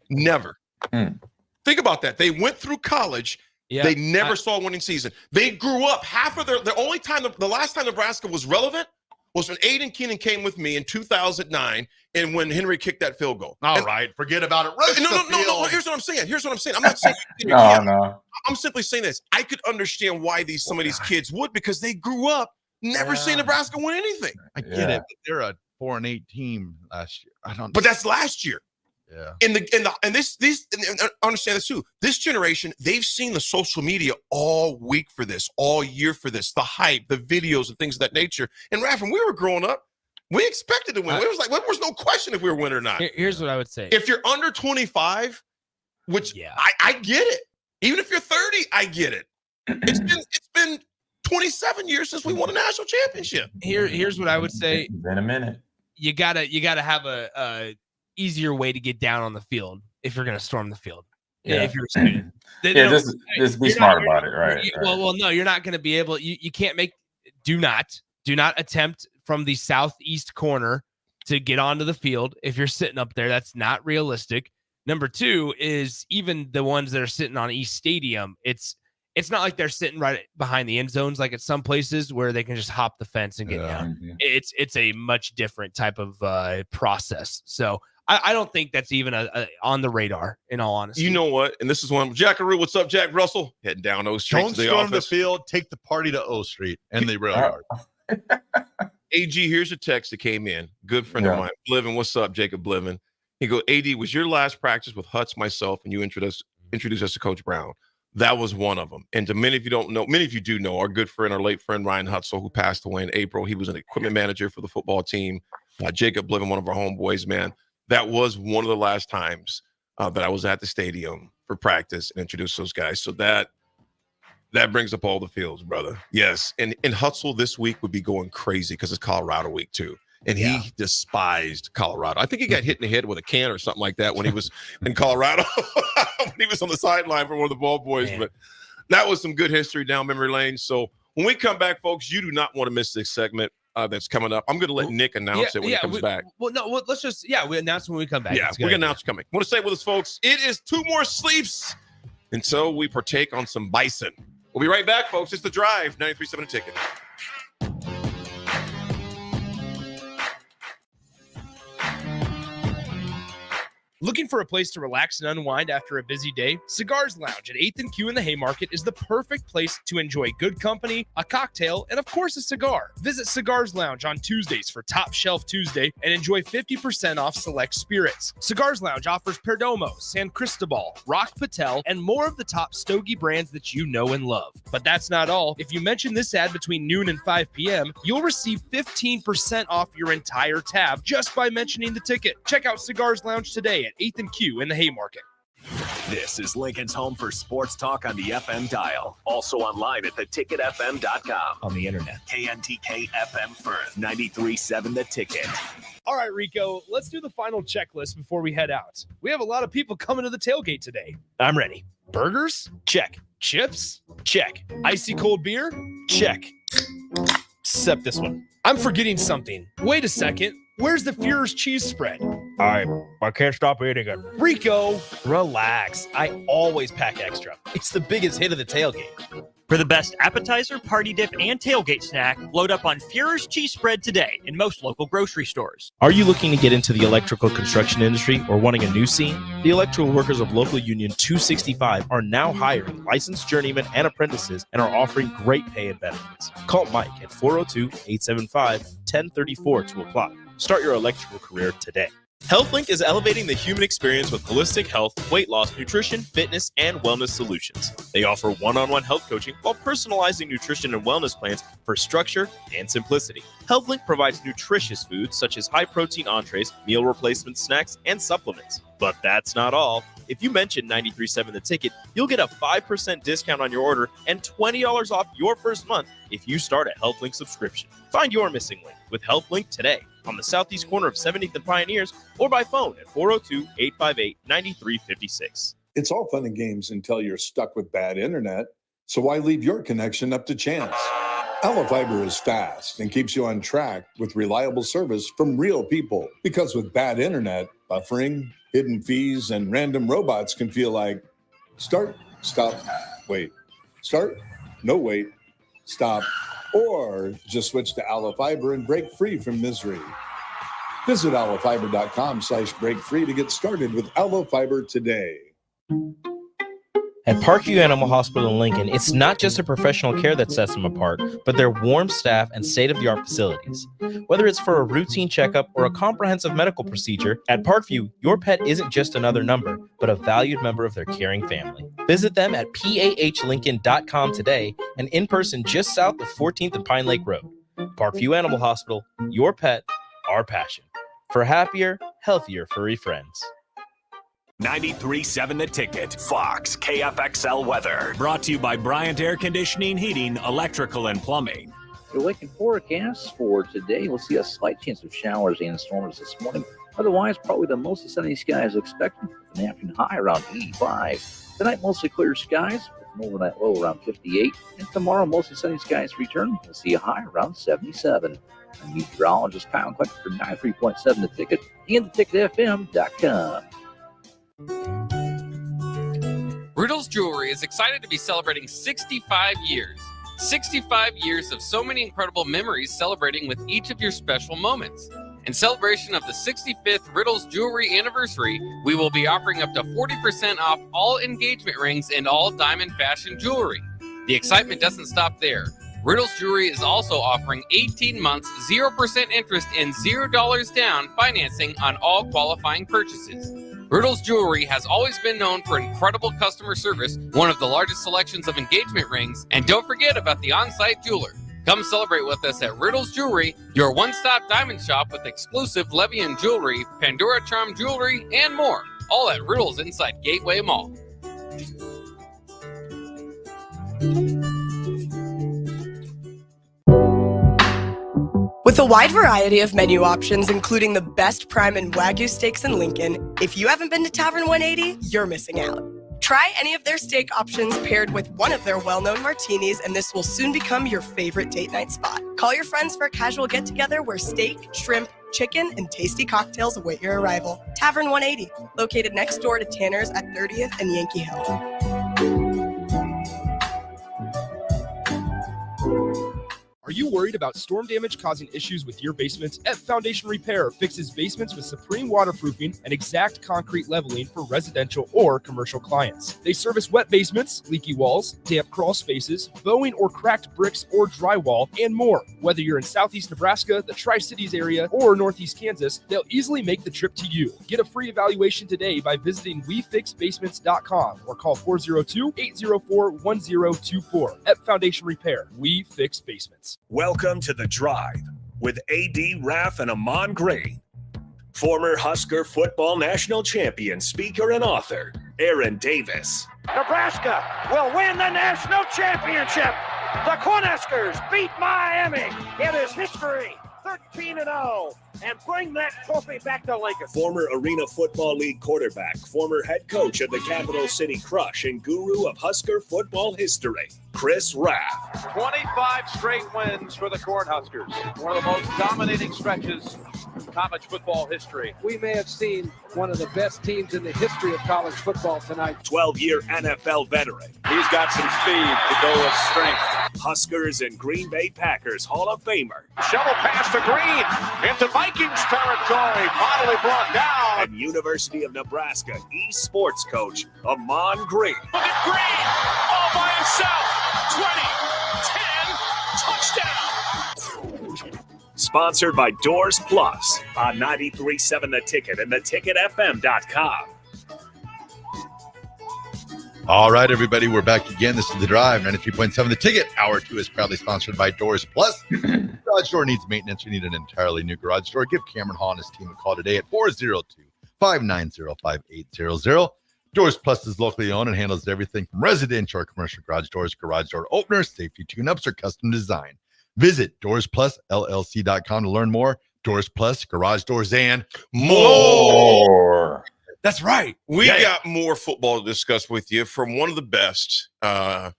Never. Think about that. They went through college. Yeah, they never saw a winning season. They grew up. Half of the last time Nebraska was relevant was when Aiden Keenan came with me in 2009 and when Henry kicked that field goal. All right, forget about it. No. Here's what I'm saying. I'm not saying no. I'm simply saying this. I could understand why some of these kids would, because they grew up Never seen Nebraska win anything. I get it, but they're a 4-8 team last year. But that's last year. Yeah. And understand this too. This generation, they've seen the social media all week for this, all year for this, the hype, the videos, and things of that nature. And Raff, when we were growing up, we expected to win. It was like there was no question if we were winning or not. Here's what I would say: if you're under 25, which I get it. Even if you're 30, I get it. It's been 27 years since we won a national championship. Here's what I would say. It's been a minute. You gotta have a easier way to get down on the field if you're gonna storm the field. Yeah. If you're a student. Just be smart about it, right? Well, no, you're not gonna be able. You can't make. Do not attempt from the southeast corner to get onto the field. If you're sitting up there, that's not realistic. Number two is even the ones that are sitting on East Stadium. It's not like they're sitting right behind the end zones like at some places where they can just hop the fence and get down. It's a much different type of process. So I don't think that's even on the radar, in all honesty. You know what? And this is one. Jackaroo, what's up, Jack Russell? Heading down O Street Don't to the storm office. the field. Take the party to O Street and the rail yard. AG, here's a text that came in. Good friend of mine. Blivin, what's up, Jacob Blivin? He goes, AD, was your last practice with Hutz, myself, and you introduced us to Coach Brown? That was one of them. And to many of you do know, our good friend, our late friend, Ryan Hutzel, who passed away in April. He was an equipment manager for the football team. Jacob Blivin, one of our homeboys, man. That was one of the last times that I was at the stadium for practice and introduced those guys. So that brings up all the feels, brother. Yes. And Hutzel this week would be going crazy because it's Colorado week too. And he despised Colorado. I think he got hit in the head with a can or something like that when he was in Colorado, when he was on the sideline for one of the ball boys. Man. But that was some good history down memory lane. So when we come back, folks, you do not want to miss this segment that's coming up. I'm going to let Nick announce it when he comes back. Well, no, let's just, we announce when we come back. Yeah, we're going to announce coming. I want to say with us, folks, it is 2 more sleeps until we partake on some bison. We'll be right back, folks. It's The Drive, 93.7 The Ticket. Looking for a place to relax and unwind after a busy day? Cigars Lounge at 8th and Q in the Haymarket is the perfect place to enjoy good company, a cocktail, and of course a cigar. Visit Cigars Lounge on Tuesdays for Top Shelf Tuesday and enjoy 50% off select spirits. Cigars Lounge offers Perdomo, San Cristobal, Rock Patel, and more of the top stogie brands that you know and love. But that's not all. If you mention this ad between noon and 5 p.m., you'll receive 15% off your entire tab just by mentioning the ticket. Check out Cigars Lounge today at 8th and Q in the Haymarket. This is Lincoln's home for sports talk on the FM dial. Also online at theticketfm.com. On the internet. KNTK FM Firth, 93.7 The Ticket. All right, Rico, let's do the final checklist before we head out. We have a lot of people coming to the tailgate today. I'm ready. Burgers? Check. Chips? Check. Icy cold beer? Check. Except this one. I'm forgetting something. Wait a second. Where's the Führer's cheese spread? I can't stop eating it. Rico, relax. I always pack extra. It's the biggest hit of the tailgate. For the best appetizer, party dip, and tailgate snack, load up on Führer's cheese spread today in most local grocery stores. Are you looking to get into the electrical construction industry or wanting a new scene? The Electrical Workers of Local Union 265 are now hiring licensed journeymen and apprentices and are offering great pay and benefits. Call Mike at 402-875-1034 to apply. Start your electrical career today. HealthLink is elevating the human experience with holistic health, weight loss, nutrition, fitness, and wellness solutions. They offer one-on-one health coaching while personalizing nutrition and wellness plans for structure and simplicity. HealthLink provides nutritious foods such as high-protein entrees, meal replacement snacks, and supplements. But that's not all. If you mention 93.7 The Ticket, you'll get a 5% discount on your order and $20 off your first month if you start a HealthLink subscription. Find your missing link with HealthLink today on the southeast corner of 70th and Pioneers or by phone at 402-858-9356. It's all fun and games until you're stuck with bad internet. So why leave your connection up to chance? Allo Fiber is fast and keeps you on track with reliable service from real people. Because with bad internet, buffering, hidden fees, and random robots can feel like start, stop, wait, start, no wait, stop, or just switch to Allo Fiber and break free from misery. Visit allofiber.com/break free to get started with Allo Fiber today. At Parkview Animal Hospital in Lincoln, it's not just a professional care that sets them apart, but their warm staff and state-of-the-art facilities. Whether it's for a routine checkup or a comprehensive medical procedure, at Parkview, your pet isn't just another number, but a valued member of their caring family. Visit them at pahlincoln.com today and in person just south of 14th and Pine Lake Road. Parkview Animal Hospital, your pet, our passion. For happier, healthier furry friends. 93.7 The Ticket, Fox, KFXL weather. Brought to you by Bryant Air Conditioning, Heating, Electrical, and Plumbing. Your Lincoln forecast for today, we'll see a slight chance of showers and storms this morning. Otherwise, probably the mostly sunny skies expected with an afternoon high around 85. Tonight, mostly clear skies with an overnight low around 58. And tomorrow, mostly sunny skies return. We'll see a high around 77. I'm meteorologist Kyle Clark for 93.7 The Ticket and theticketfm.com. Riddle's Jewelry is excited to be celebrating 65 years. 65 years of so many incredible memories celebrating with each of your special moments. In celebration of the 65th Riddle's Jewelry anniversary, we will be offering up to 40% off all engagement rings and all diamond fashion jewelry. The excitement doesn't stop there. Riddle's Jewelry is also offering 18 months, 0% interest and $0 down financing on all qualifying purchases. Riddle's Jewelry has always been known for incredible customer service, one of the largest selections of engagement rings, and don't forget about the on-site jeweler. Come celebrate with us at Riddle's Jewelry, your one-stop diamond shop with exclusive Levian jewelry, Pandora Charm jewelry, and more. All at Riddle's inside Gateway Mall. With a wide variety of menu options, including the best prime and Wagyu steaks in Lincoln, if you haven't been to Tavern 180, you're missing out. Try any of their steak options paired with one of their well-known martinis, and this will soon become your favorite date night spot. Call your friends for a casual get-together where steak, shrimp, chicken, and tasty cocktails await your arrival. Tavern 180, located next door to Tanner's at 30th and Yankee Hill. Are you worried about storm damage causing issues with your basements? F Foundation Repair fixes basements with supreme waterproofing and exact concrete leveling for residential or commercial clients. They service wet basements, leaky walls, damp crawl spaces, bowing or cracked bricks or drywall, and more. Whether you're in Southeast Nebraska, the Tri-Cities area, or Northeast Kansas, they'll easily make the trip to you. Get a free evaluation today by visiting WeFixBasements.com or call 402-804-1024. F Foundation Repair. We fix basements. Welcome to The Drive with AD, Raff, and Ahman Gray. Former Husker football national champion, speaker, and author, Aaron Davis. Nebraska will win the national championship. The Cornhuskers beat Miami. It is history, 13-0, and bring that trophy back to Lincoln. Former Arena Football League quarterback, former head coach of the Capital City Crush, and guru of Husker football history, Chris Raff. 25 straight wins for the Cornhuskers. One of the most dominating stretches in college football history. We may have seen one of the best teams in the history of college football tonight. 12-year NFL veteran. He's got some speed to go with strength. Huskers and Green Bay Packers Hall of Famer. Shovel pass to Green into Vikings territory. Finally brought down. And University of Nebraska East sports coach, Ahman Gray. Look at Green all by himself. 20, 10, touchdown. Sponsored by Doors Plus on 93.7 The Ticket and theticketfm.com. All right, everybody, we're back again. This is The Drive, 93.7 The Ticket. Hour 2 is proudly sponsored by Doors Plus. Garage door needs maintenance. You need an entirely new garage door. Give Cameron Hall and his team a call today at 402-590-5800. Doors Plus is locally owned and handles everything from residential or commercial garage doors, garage door openers, safety tune-ups, or custom design. Visit DoorsPlusLLC.com to learn more. Doors Plus, garage doors, and more. That's right. We got more football to discuss with you from one of the best. Has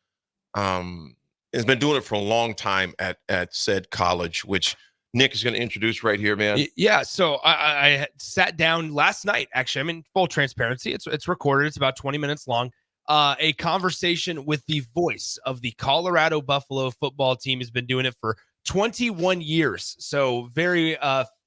been doing it for a long time at said college, which Nick is going to introduce right here, man. Yeah, so I sat down last night. Actually, I'm in full transparency. It's recorded. It's about 20 minutes long. A conversation with the voice of the Colorado Buffalo football team. Has been doing it for 21 years, so very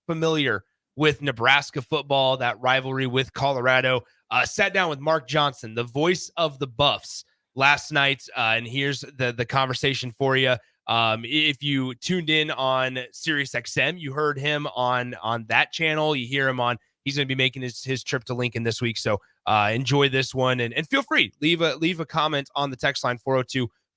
familiar with Nebraska football, that rivalry with Colorado. Sat down with Mark Johnson, the voice of the Buffs, last night. And here's the conversation for you. If you tuned in on Sirius XM, you heard him on that channel. You hear him he's going to be making his trip to Lincoln this week. So enjoy this one and feel free, leave a comment on the text line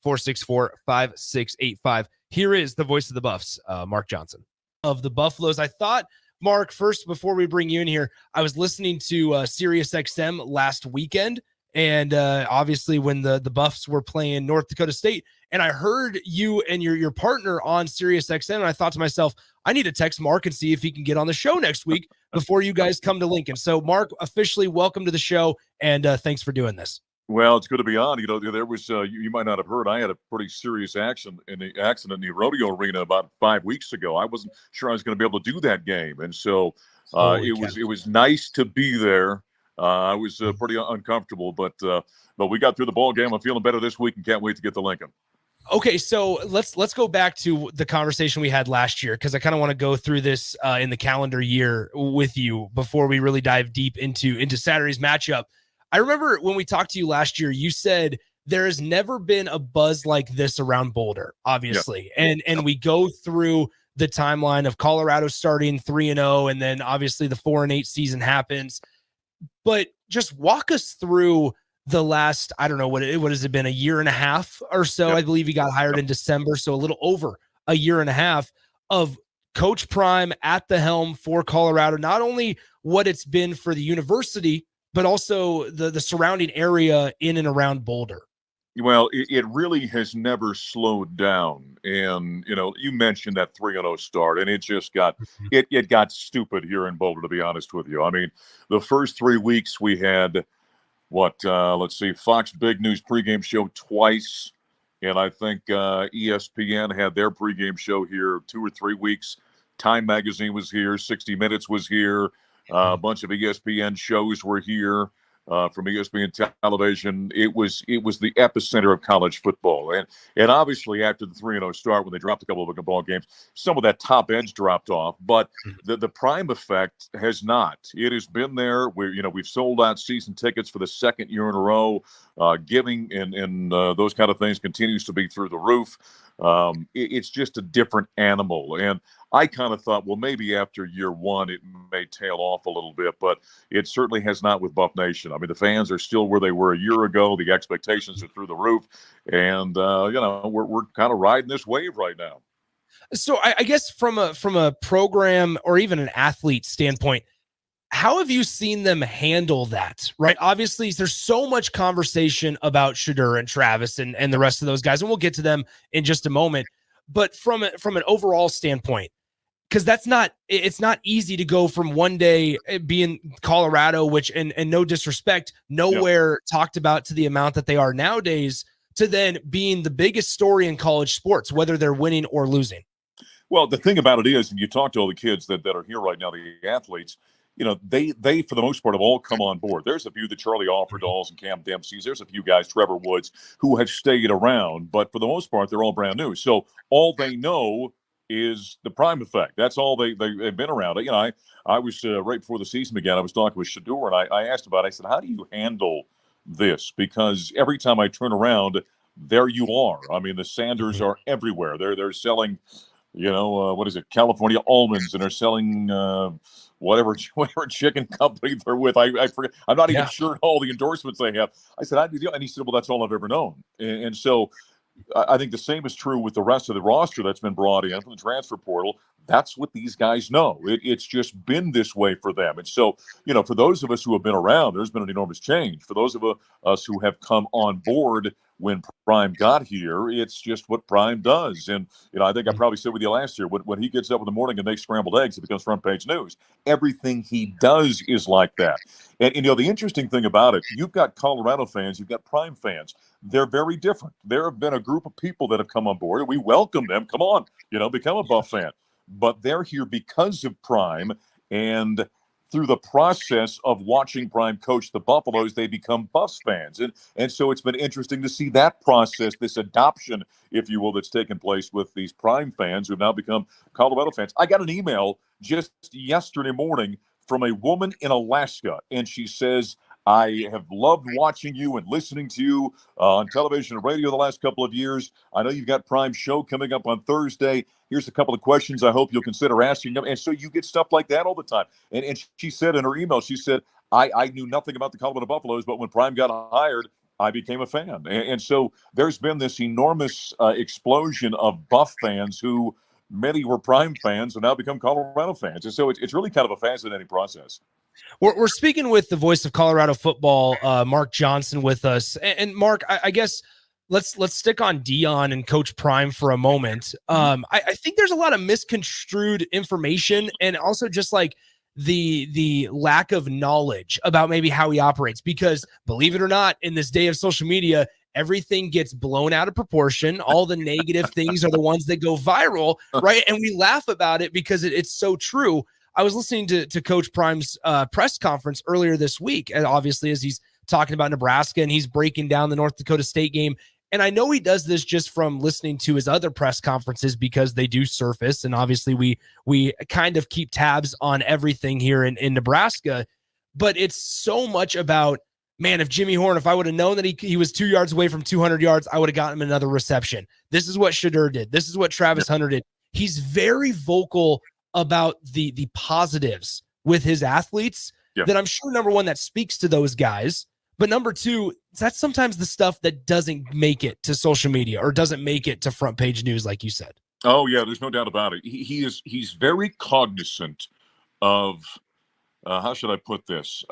402-464-5685. Here is the voice of the Buffs, Mark Johnson of the Buffaloes. I thought, Mark, first, before we bring you in here, I was listening to Sirius XM last weekend. And obviously when the Buffs were playing North Dakota State, and I heard you and your partner on Sirius XM, and I thought to myself, I need to text Mark and see if he can get on the show next week before you guys come to Lincoln. So Mark, officially welcome to the show, and thanks for doing this. Well, it's good to be on. You know, there was you might not have heard, I had a pretty serious accident in the rodeo arena about 5 weeks ago. I wasn't sure I was going to be able to do that game, and so it was nice to be there. I was pretty uncomfortable, but we got through the ball game. I'm feeling better this week and can't wait to get to Lincoln. Okay, so let's go back to the conversation we had last year, because I kind of want to go through this in the calendar year with you before we really dive deep into Saturday's matchup. I remember when we talked to you last year, you said there has never been a buzz like this around Boulder, obviously. Yeah. And we go through the timeline of Colorado starting 3-0, and then obviously the 4-8 season happens. But just walk us through the last, I don't know, what has it been, a year and a half or so? Yep. I believe he got hired in December, so a little over a year and a half of Coach Prime at the helm for Colorado. Not only what it's been for the university, but also the surrounding area in and around Boulder. Well, it really has never slowed down. And, you know, you mentioned that 3-0 start, and it just got it got stupid here in Boulder, to be honest with you. I mean, the first 3 weeks we had let's see, Fox Big News pregame show twice, and I think ESPN had their pregame show here 2 or 3 weeks. Time Magazine was here, 60 Minutes was here, a bunch of ESPN shows were here. From ESPN television, it was the epicenter of college football, and obviously after the 3-0 start, when they dropped a couple of ball games, some of that top edge dropped off. But the Prime effect has not. It has been there. We've sold out season tickets for the second year in a row. Giving and those kind of things continues to be through the roof. It's just a different animal, and I kind of thought, well, maybe after year one it may tail off a little bit, but it certainly has not with Buff Nation. I mean, the fans are still where they were a year ago. The expectations are through the roof, and we're kind of riding this wave right now. So I guess from a program or even an athlete standpoint, how have you seen them handle that? Right? Obviously, there's so much conversation about Shedeur and Travis and the rest of those guys, and we'll get to them in just a moment. But from an overall standpoint, because it's not easy to go from one day being Colorado, which and no disrespect, nowhere talked about to the amount that they are nowadays, to then being the biggest story in college sports, whether they're winning or losing. Well, the thing about it is, and you talk to all the kids that are here right now, the athletes, you know, they for the most part have all come on board. There's a few, the Charlie Offerdals and Cam Dempsey's. There's a few guys, Trevor Woods, who have stayed around, but for the most part, they're all brand new. So all they know is the Prime effect. That's all they've been around. You know, I was right before the season began, I was talking with Shedeur, and I asked about it. I said, how do you handle this? Because every time I turn around, there you are. I mean, the Sanders are everywhere. They're selling, what is it, California almonds, and they're selling whatever chicken company they're with. I forget. I'm not even sure all the endorsements they have. I said, and he said, well, that's all I've ever known. And so I think the same is true with the rest of the roster that's been brought in from the transfer portal. That's what these guys know. It's just been this way for them. And so, for those of us who have been around, there's been an enormous change. For those of us who have come on board when Prime got here, it's just what Prime does. And, I think I probably said with you last year, when he gets up in the morning and makes scrambled eggs, it becomes front page news. Everything he does is like that. And the interesting thing about it, you've got Colorado fans, you've got Prime fans. They're very different. There have been a group of people that have come on board, and we welcome them. Come on, become a Buff fan. But they're here because of Prime, and through the process of watching Prime coach the Buffaloes, they become Buffs fans. And so it's been interesting to see that process, this adoption, if you will, that's taken place with these Prime fans who have now become Colorado fans. I got an email just yesterday morning from a woman in Alaska, and she says, I have loved watching you and listening to you on television and radio the last couple of years. I know you've got Prime Show coming up on Thursday. Here's a couple of questions I hope you'll consider asking them. And so you get stuff like that all the time. And she said in her email, she said, I knew nothing about the Colorado Buffaloes, but when Prime got hired, I became a fan. And so there's been this enormous explosion of Buff fans who many were Prime fans and now become Colorado fans. And so it's really kind of a fascinating process. We're speaking with the voice of Colorado football, Mark Johnson, with us. And Mark, I guess let's stick on Dion and Coach Prime for a moment. I think there's a lot of misconstrued information and also just like the lack of knowledge about maybe how he operates, because believe it or not, in this day of social media, everything gets blown out of proportion. All the negative things are the ones that go viral, right? And we laugh about it because it's so true. I was listening to Coach Prime's press conference earlier this week, and obviously as he's talking about Nebraska and he's breaking down the North Dakota State game. And I know he does this just from listening to his other press conferences because they do surface. And obviously we kind of keep tabs on everything here in Nebraska. But it's so much about, man, if Jimmy Horn, if I would have known that he was 2 yards away from 200 yards, I would have gotten him another reception. This is what Shadur did. This is what Travis Hunter did. He's very vocal about the positives with his athletes that I'm sure, number one, that speaks to those guys. But number two, that's sometimes the stuff that doesn't make it to social media or doesn't make it to front page news, like you said. Oh, yeah, there's no doubt about it. He's very cognizant of, how should I put this?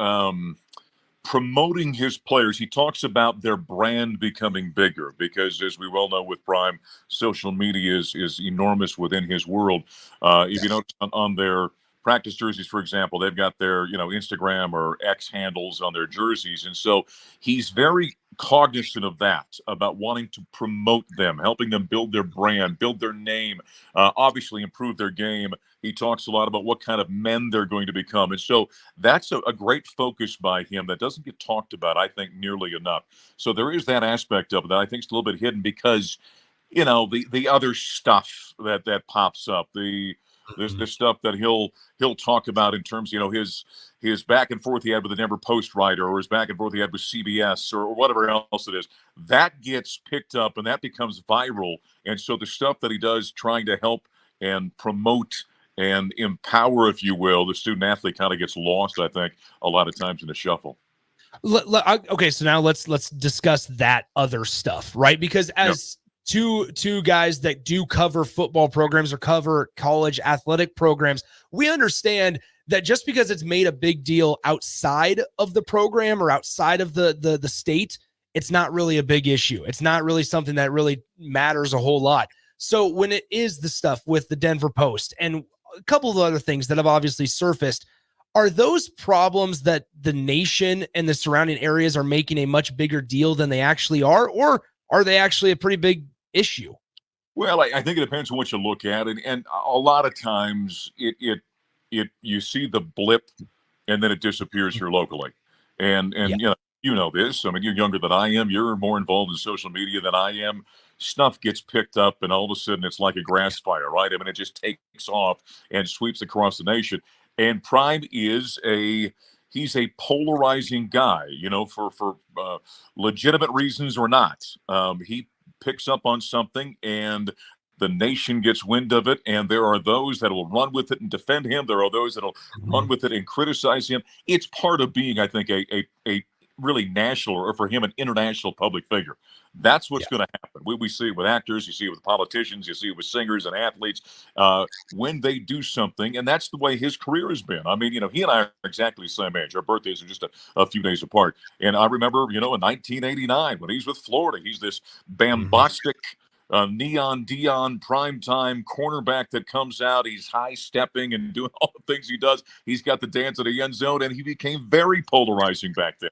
Promoting his players. He talks about their brand becoming bigger because, as we well know with Prime, social media is enormous within his world. If you notice on their practice jerseys, for example, they've got their Instagram or X handles on their jerseys. And so he's very cognizant of that, about wanting to promote them, helping them build their brand, build their name, obviously improve their game. He talks a lot about what kind of men they're going to become. And so that's a great focus by him that doesn't get talked about, I think, nearly enough. So there is that aspect of it that I think is a little bit hidden because, the other stuff that pops up, the stuff that he'll talk about in terms, his back and forth he had with the Denver Post writer, or his back and forth he had with CBS, or whatever else it is, that gets picked up and that becomes viral. And so the stuff that he does trying to help and promote and empower, if you will, the student athlete kind of gets lost, I think, a lot of times in the shuffle. Okay, so now let's discuss that other stuff, right? Because as two guys that do cover football programs or cover college athletic programs, we understand that just because it's made a big deal outside of the program or outside of the state, it's not really a big issue. It's not really something that really matters a whole lot. So when it is the stuff with the Denver Post and a couple of other things that have obviously surfaced, are those problems that the nation and the surrounding areas are making a much bigger deal than they actually are, or are they actually a pretty big issue? Well, I think it depends on what you look at, and a lot of times it you see the blip and then it disappears here locally, and you know this. I mean, you're younger than I am. You're more involved in social media than I am. Stuff gets picked up, and all of a sudden it's like a grass fire, right? I mean, it just takes off and sweeps across the nation. And Prime is he's a polarizing guy, for legitimate reasons or not. He picks up on something and the nation gets wind of it, and there are those that will run with it and defend him. There are those that will run with it and criticize him. It's part of being, I think, a really national, or for him, an international public figure. That's what's going to happen. We see it with actors, you see it with politicians, you see it with singers and athletes when they do something, and that's the way his career has been. I mean, he and I are exactly the same age. Our birthdays are just a few days apart. And I remember, in 1989 when he's with Florida, he's this bombastic neon Dion primetime cornerback that comes out. He's high stepping and doing all the things he does. He's got the dance at the end zone, and he became very polarizing back then.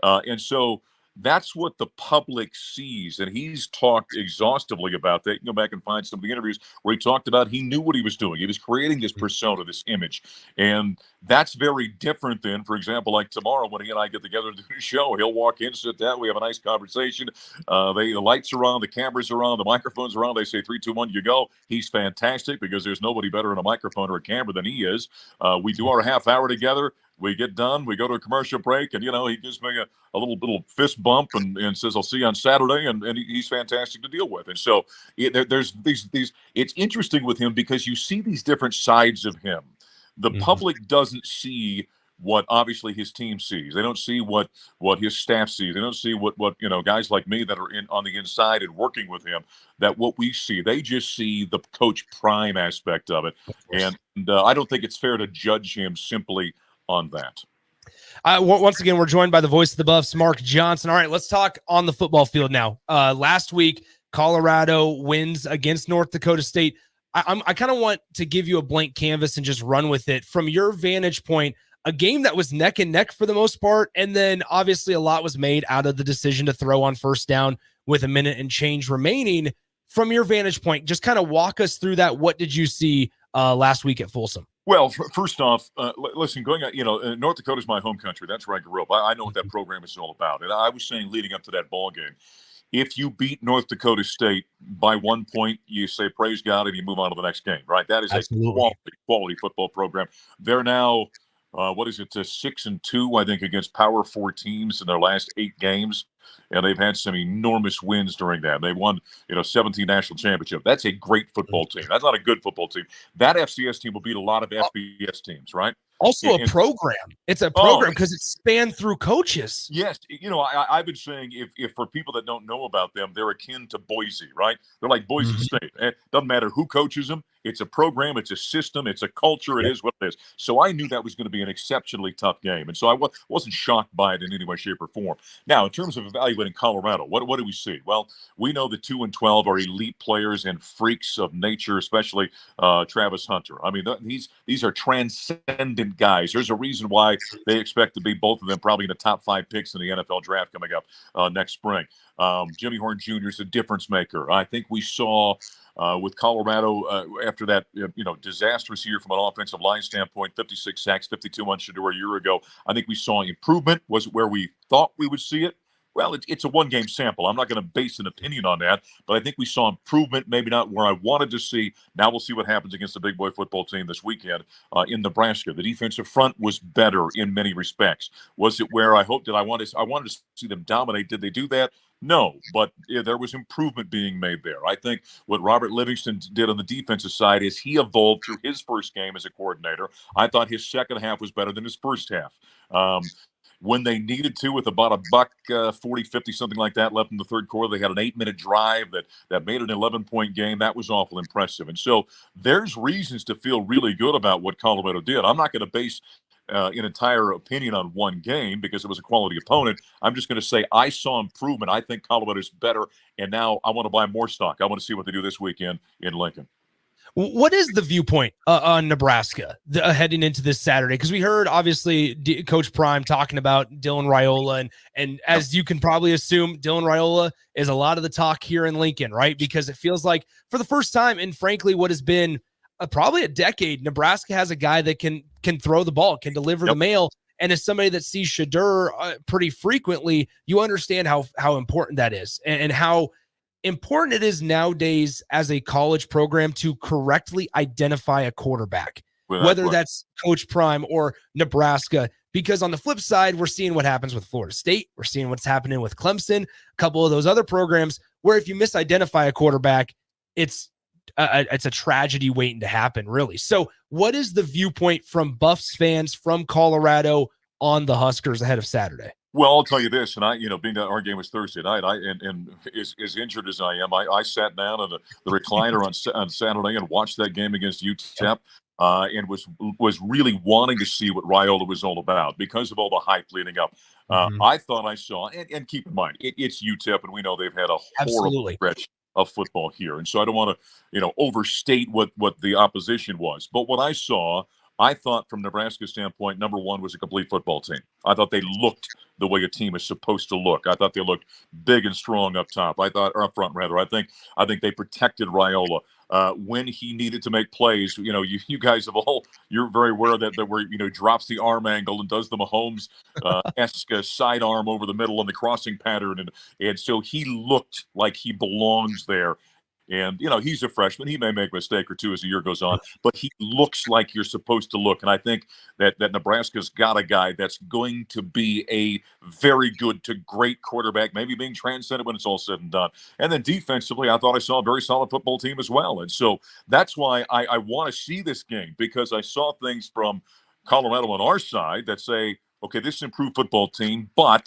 And so that's what the public sees. And he's talked exhaustively about that. You can go back and find some of the interviews where he talked about he knew what he was doing. He was creating this persona, this image. And that's very different than, for example, like tomorrow when he and I get together to do the show. He'll walk in, sit down, we have a nice conversation. The lights are on, the cameras are on, the microphones are on. They say 3, 2, 1, you go. He's fantastic because there's nobody better in a microphone or a camera than he is. We do our half hour together. We get done, we go to a commercial break, and, he gives me a little fist bump and says, I'll see you on Saturday, and he's fantastic to deal with. And so there's these it's interesting with him because you see these different sides of him. The public doesn't see what obviously his team sees. They don't see what his staff sees. They don't see what guys like me that are on the inside and working with him, that what we see. They just see the Coach Prime aspect of it. And I don't think it's fair to judge him simply on that. Once again, we're joined by the voice of the Buffs, Mark Johnson. All right, let's talk on the football field now. Last week, Colorado wins against North Dakota State. I kind of want to give you a blank canvas and just run with it. From your vantage point, a game that was neck and neck for the most part, and then obviously a lot was made out of the decision to throw on first down with a minute and change remaining. From your vantage point, just kind of walk us through that. What did you see last week at Folsom? Well, first off, listen, going on, North Dakota is my home country. That's where I grew up. I know what that program is all about. And I was saying leading up to that ball game, if you beat North Dakota State by 1 point, you say praise God and you move on to the next game, right? That is a quality football program. They're now, 6-2, I think, against Power 4 teams in their last 8 games. And they've had some enormous wins during that. They won, 17 national championships. That's a great football team. That's not a good football team. That FCS team will beat a lot of FBS teams, right? Also a program. It's a program because it's spanned through coaches. Yes. I've been saying if for people that don't know about them, they're akin to Boise, right? They're like Boise State. It doesn't matter who coaches them. It's a program. It's a system. It's a culture. It is what it is. So I knew that was going to be an exceptionally tough game. And so I wasn't shocked by it in any way, shape, or form. Now, in terms of evaluating Colorado, what do we see? Well, we know the 2 and 12 are elite players and freaks of nature, especially Travis Hunter. I mean, these are transcendent guys. There's a reason why they expect to be both of them probably in the top 5 picks in the NFL draft coming up next spring. Jimmy Horn Jr. is a difference maker. I think we saw with Colorado after that disastrous year from an offensive line standpoint, 56 sacks, 52 on Shedeur a year ago. I think we saw improvement. Was it where we thought we would see it? Well, it's a one-game sample. I'm not going to base an opinion on that, but I think we saw improvement, maybe not where I wanted to see. Now we'll see what happens against the big boy football team this weekend in Nebraska. The defensive front was better in many respects. Was it where I hoped that I wanted to see them dominate? Did they do that? No, but there was improvement being made there. I think what Robert Livingston did on the defensive side is he evolved through his first game as a coordinator. I thought his second half was better than his first half. When they needed to, with about $1 40, 50, something like that left in the third quarter, they had an 8-minute drive that made an 11-point game. That was awful impressive. And so there's reasons to feel really good about what Colorado did. I'm not going to base an entire opinion on one game because it was a quality opponent. I'm just going to say I saw improvement. I think Colorado's better, and now I want to buy more stock. I want to see what they do this weekend in Lincoln. What is the viewpoint on Nebraska heading into this Saturday? Because we heard, obviously, Coach Prime talking about Dylan Raiola, and as you can probably assume, Dylan Raiola is a lot of the talk here in Lincoln, right? Because it feels like for the first time, and frankly, what has been probably a decade, Nebraska has a guy that can throw the ball, can deliver the mail, and as somebody that sees Shedeur pretty frequently, you understand how important that is and how important it is nowadays as a college program to correctly identify a quarterback, whether that's Coach Prime or Nebraska, because on the flip side, we're seeing what happens with Florida State. We're seeing what's happening with Clemson, a couple of those other programs where if you misidentify a quarterback, it's a tragedy waiting to happen, really. So what is the viewpoint from Buffs fans from Colorado on the Huskers ahead of Saturday? Well, I'll tell you this, and being that our game was Thursday night, and as injured as I am, I sat down on the recliner on Saturday and watched that game against UTEP, and was really wanting to see what Raiola was all about because of all the hype leading up. I thought I saw, and keep in mind, it's UTEP, and we know they've had a horrible stretch of football here, and so I don't want to overstate what the opposition was, but what I saw. I thought from Nebraska's standpoint, number one was a complete football team. I thought they looked the way a team is supposed to look. I thought they looked big and strong up top. or up front rather. I think they protected Raiola when he needed to make plays. You guys you're very aware of that where drops the arm angle and does the Mahomes esque sidearm over the middle on the crossing pattern, and so he looked like he belongs there. And, he's a freshman. He may make a mistake or two as the year goes on, but he looks like you're supposed to look. And I think that Nebraska's got a guy that's going to be a very good to great quarterback, maybe being transcended when it's all said and done. And then defensively, I thought I saw a very solid football team as well. And so that's why I want to see this game, because I saw things from Colorado on our side that say, okay, this is an improved football team, but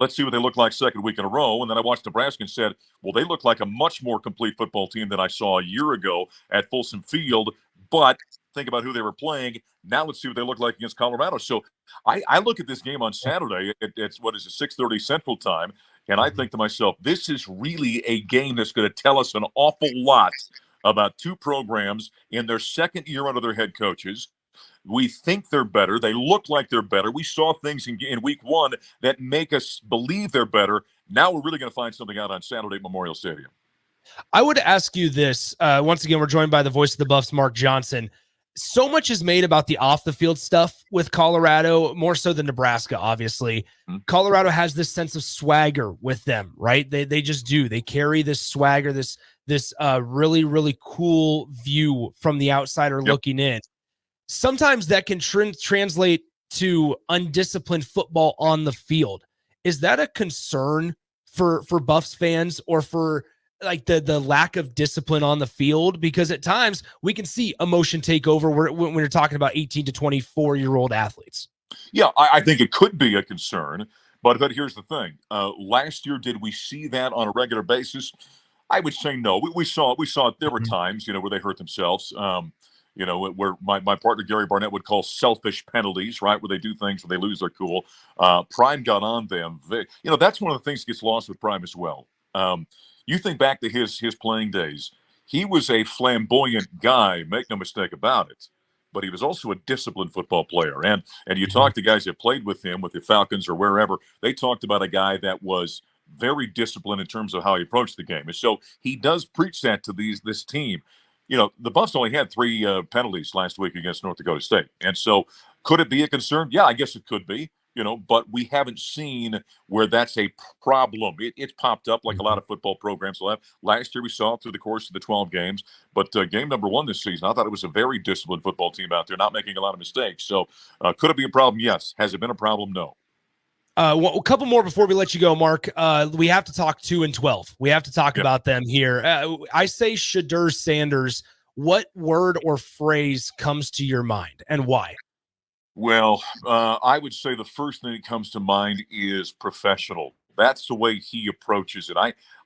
let's see what they look like second week in a row. And then I watched Nebraska and said, well, they look like a much more complete football team than I saw a year ago at Folsom Field. But think about who they were playing. Now let's see what they look like against Colorado. So I look at this game on Saturday. It's 6:30 Central Time. And I think to myself, this is really a game that's going to tell us an awful lot about two programs in their second year under their head coaches. We think they're better. They look like they're better. We saw things in week one that make us believe they're better. Now we're really going to find something out on Saturday at Memorial Stadium. I would ask you this. Once again, we're joined by the voice of the Buffs, Mark Johnson. So much is made about the off-the-field stuff with Colorado, more so than Nebraska, obviously. Mm-hmm. Colorado has this sense of swagger with them, right? They just do. They carry this swagger, this really, really cool view from the outsider looking in. Sometimes that can translate to undisciplined football on the field. Is that a concern for Buffs fans, or for like the lack of discipline on the field? Because at times we can see emotion take over when we're talking about 18 to 24-year-old athletes. Yeah, I think it could be a concern, but here's the thing. Last year, did we see that on a regular basis? I would say no. We saw it. There were times, where they hurt themselves. Where my partner Gary Barnett would call selfish penalties, right? Where they do things where they lose their cool. Prime got on them. That's one of the things that gets lost with Prime as well. You think back to his playing days. He was a flamboyant guy, make no mistake about it. But he was also a disciplined football player. And you talk to guys that played with him, with the Falcons or wherever, they talked about a guy that was very disciplined in terms of how he approached the game. And so he does preach that to this team. The Buffs only had 3 penalties last week against North Dakota State. And so could it be a concern? Yeah, I guess it could be, but we haven't seen where that's a problem. It's popped up like a lot of football programs will have. Last year we saw it through the course of the 12 games. But game number 1 this season, I thought it was a very disciplined football team out there, not making a lot of mistakes. So could it be a problem? Yes. Has it been a problem? No. A couple more before we let you go, Mark. We have to talk 2 and 12. We have to talk about them here. I say Shedeur Sanders. What word or phrase comes to your mind, and why? Well, I would say the first thing that comes to mind is professional. That's the way he approaches it.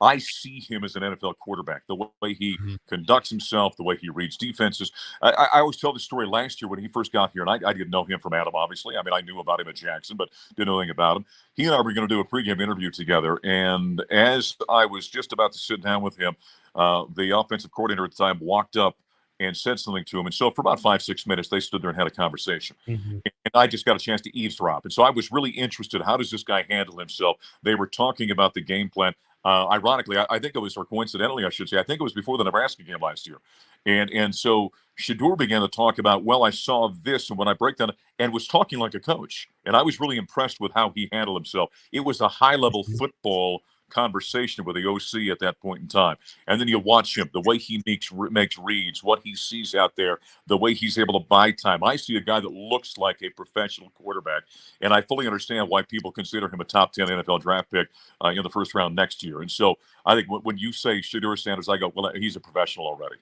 I see him as an NFL quarterback, the way he conducts himself, the way he reads defenses. I always tell the story last year when he first got here, and I didn't know him from Adam, obviously. I mean, I knew about him at Jackson, but didn't know anything about him. He and I were going to do a pregame interview together, and as I was just about to sit down with him, the offensive coordinator at the time walked up and said something to him. And so for about 5-6 minutes, they stood there and had a conversation. And I just got a chance to eavesdrop. And so I was really interested. How does this guy handle himself? They were talking about the game plan. Ironically, I think it was, or coincidentally, I should say, I think it was before the Nebraska game last year. And so Shedeur began to talk about, well, I saw this, and when I break down, and was talking like a coach. And I was really impressed with how he handled himself. It was a high-level football conversation with the OC at that point in time. And then you watch him, the way he makes reads, what he sees out there, the way he's able to buy time. I see a guy that looks like a professional quarterback, and I fully understand why people consider him a top 10 NFL draft pick in the first round next year. And so I think when you say Shedeur Sanders, I go, well, he's a professional already.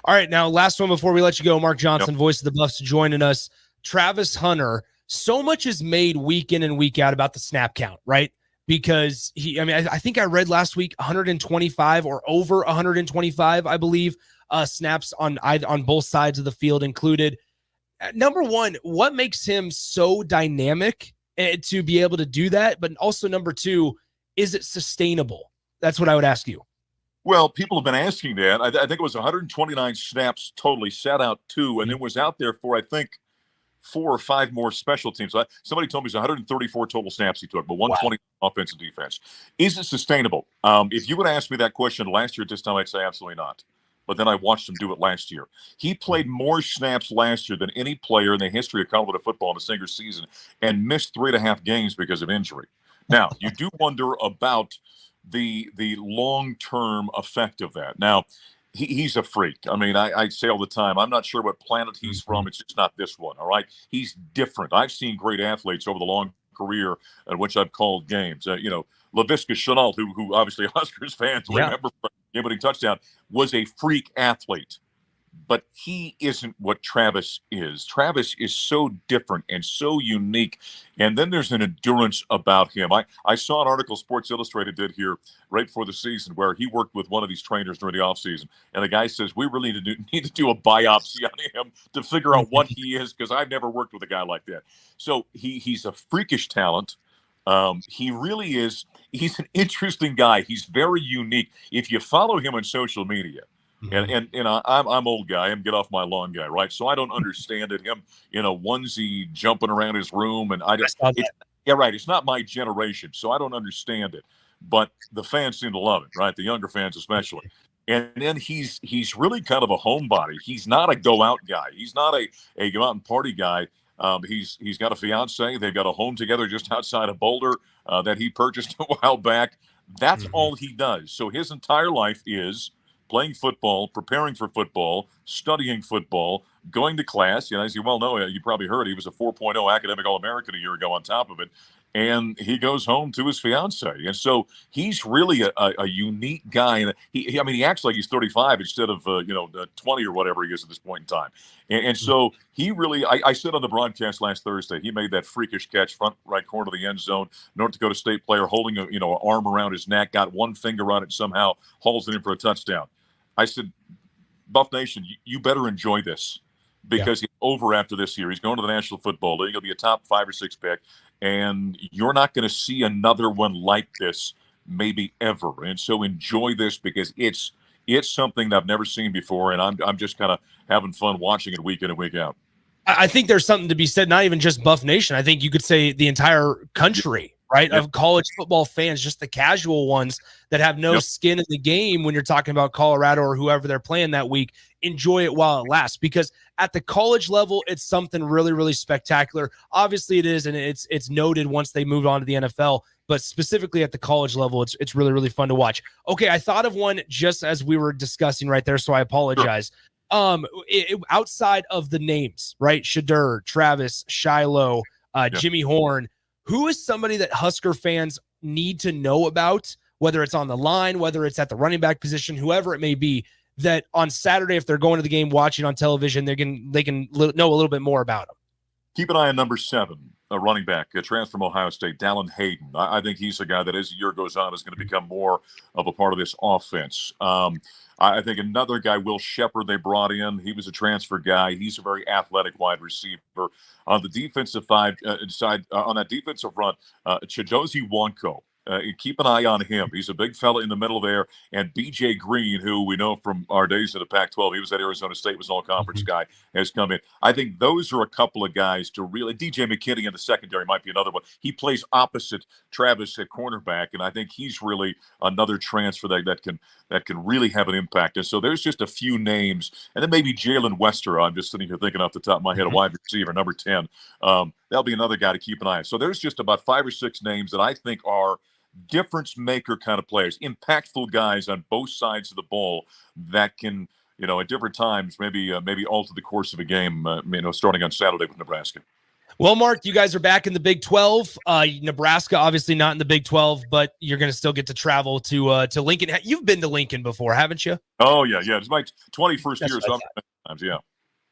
All right, now last one before we let you go. Mark Johnson, voice of the Buffs, joining us. Travis Hunter. So much is made week in and week out about the snap count, right? Because I think I read last week 125 or over 125, I believe, snaps on both sides of the field included. Number one, what makes him so dynamic to be able to do that? But also number two, is it sustainable? That's what I would ask you. Well, people have been asking that. I think it was 129 snaps totally, sat out 2, and then was out there for, I think, 4 or 5 more special teams. Somebody told me it's 134 total snaps he took, but 120 offense and defense. Is it sustainable? If you would ask me that question last year at this time, I'd say absolutely not. But then I watched him do it last year. He played more snaps last year than any player in the history of Colorado football in a single season and missed 3.5 games because of injury. Now, you do wonder about the long-term effect of that. Now, he's a freak. I mean, I say all the time, I'm not sure what planet he's from. It's just not this one, all right? He's different. I've seen great athletes over the long career in which I've called games. Laviska Shenault, who obviously Huskers fans remember from game-winning touchdown, was a freak athlete. But he isn't what Travis is. Travis is so different and so unique. And then there's an endurance about him. I saw an article Sports Illustrated did here right before the season where he worked with one of these trainers during the offseason. And the guy says, we really need to do a biopsy on him to figure out what he is, because I've never worked with a guy like that. So he's a freakish talent. He really is. He's an interesting guy. He's very unique. If you follow him on social media, and I'm old guy, I'm get off my lawn guy, right? So I don't understand it. Him in a onesie jumping around his room, and it's not my generation, so I don't understand it. But the fans seem to love it, right? The younger fans especially. And then he's really kind of a homebody. He's not a go out guy. He's not a go out and party guy. He's got a fiance. They've got a home together just outside of Boulder that he purchased a while back. That's all he does. So his entire life is playing football, preparing for football, studying football, going to class. As you well know, you probably heard he was a 4.0 academic All-American a year ago on top of it. And he goes home to his fiance. And so he's really a unique guy. And he acts like he's 35 instead of, 20 or whatever he is at this point in time. And so he really, I said on the broadcast last Thursday, he made that freakish catch, front right corner of the end zone, North Dakota State player holding an arm around his neck, got one finger on it, somehow hauls it in for a touchdown. I said, Buff Nation, you better enjoy this, because he's over after this year. He's going to the National Football League. He'll be a top 5 or 6 pick, and you're not going to see another one like this maybe ever. And so enjoy this, because it's something that I've never seen before, and I'm just kind of having fun watching it week in and week out. I think there's something to be said, not even just Buff Nation. I think you could say the entire country, right, of college football fans, just the casual ones that have no skin in the game when you're talking about Colorado or whoever they're playing that week. Enjoy it while it lasts, because at the college level, it's something really, really spectacular. Obviously it is, and it's noted once they move on to the NFL, but specifically at the college level, it's really, really fun to watch. Okay, I thought of one just as we were discussing right there, so I apologize. Outside of the names, right? Shadur, Travis, Shiloh, Jimmy Horn, who is somebody that Husker fans need to know about, whether it's on the line, whether it's at the running back position, whoever it may be, that on Saturday, if they're going to the game, watching on television, they can know a little bit more about them? Keep an eye on number 7, a running back, a transfer from Ohio State, Dallin Hayden. I think he's a guy that, as the year goes on, is going to become more of a part of this offense. I think another guy, Will Shepard, they brought in. He was a transfer guy. He's a very athletic wide receiver. On the defensive side, on that defensive front, Chidozie Nwankwo. Keep an eye on him. He's a big fella in the middle there. And B.J. Green, who we know from our days in the Pac-12, he was at Arizona State, was an all-conference guy, has come in. I think those are a couple of guys to really – DJ McKinney in the secondary might be another one. He plays opposite Travis at cornerback, and I think he's really another transfer that can really have an impact. And so there's just a few names. And then maybe Jalen Wester. I'm just sitting here thinking off the top of my head, a wide receiver, number 10. That'll be another guy to keep an eye on. So there's just about 5 or 6 names that I think are difference maker kind of players, impactful guys on both sides of the ball that can, at different times, maybe alter the course of a game, starting on Saturday with Nebraska. Well, Mark, you guys are back in the Big 12. Nebraska, obviously not in the Big 12, but you're going to still get to travel to Lincoln. You've been to Lincoln before, haven't you? Oh, yeah. It's my 21st year sometimes, yeah.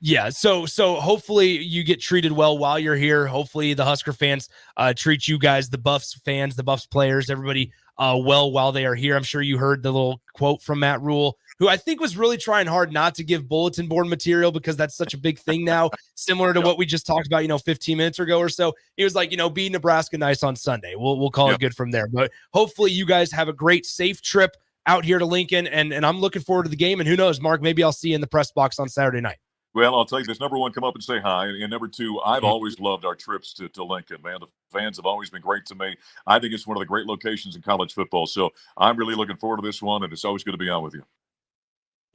Yeah, so hopefully you get treated well while you're here. Hopefully the Husker fans treat you guys, the Buffs fans, the Buffs players, everybody well while they are here. I'm sure you heard the little quote from Matt Rule, who I think was really trying hard not to give bulletin board material because that's such a big thing now, similar to what we just talked about, 15 minutes ago or so. He was like, be Nebraska nice on Sunday. We'll call it good from there. But hopefully you guys have a great, safe trip out here to Lincoln, and I'm looking forward to the game. And who knows, Mark, maybe I'll see you in the press box on Saturday night. Well, I'll tell you this. Number 1, come up and say hi. And number 2, I've always loved our trips to Lincoln, man. The fans have always been great to me. I think it's one of the great locations in college football. So I'm really looking forward to this one, and it's always good to be on with you.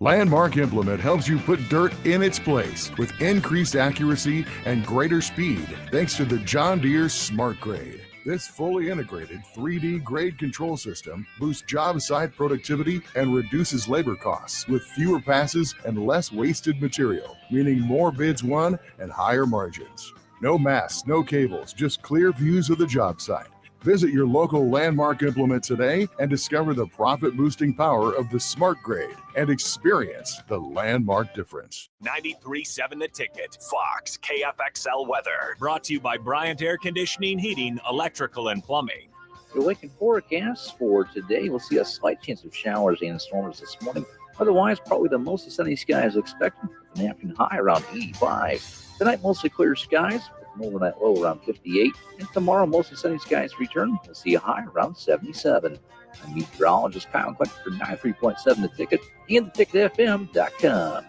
Landmark Implement helps you put dirt in its place with increased accuracy and greater speed thanks to the John Deere Smart Grade. This fully integrated 3D grade control system boosts job site productivity and reduces labor costs with fewer passes and less wasted material, meaning more bids won and higher margins. No masts, no cables, just clear views of the job site. Visit your local Landmark Implement today and discover the profit-boosting power of the Smart Grade and experience the Landmark difference. 93.7 The Ticket, Fox, KFXL weather. Brought to you by Bryant Air Conditioning, Heating, Electrical, and Plumbing. Your Lincoln forecast for today, we'll see a slight chance of showers and storms this morning. Otherwise, probably the mostly sunny skies expected with an afternoon high around 85. Tonight, mostly clear skies with an overnight low around 58. And tomorrow, mostly sunny skies return. We'll see a high around 77. I'm meteorologist Kyle Quinn for 93.7 The Ticket and theticketfm.com.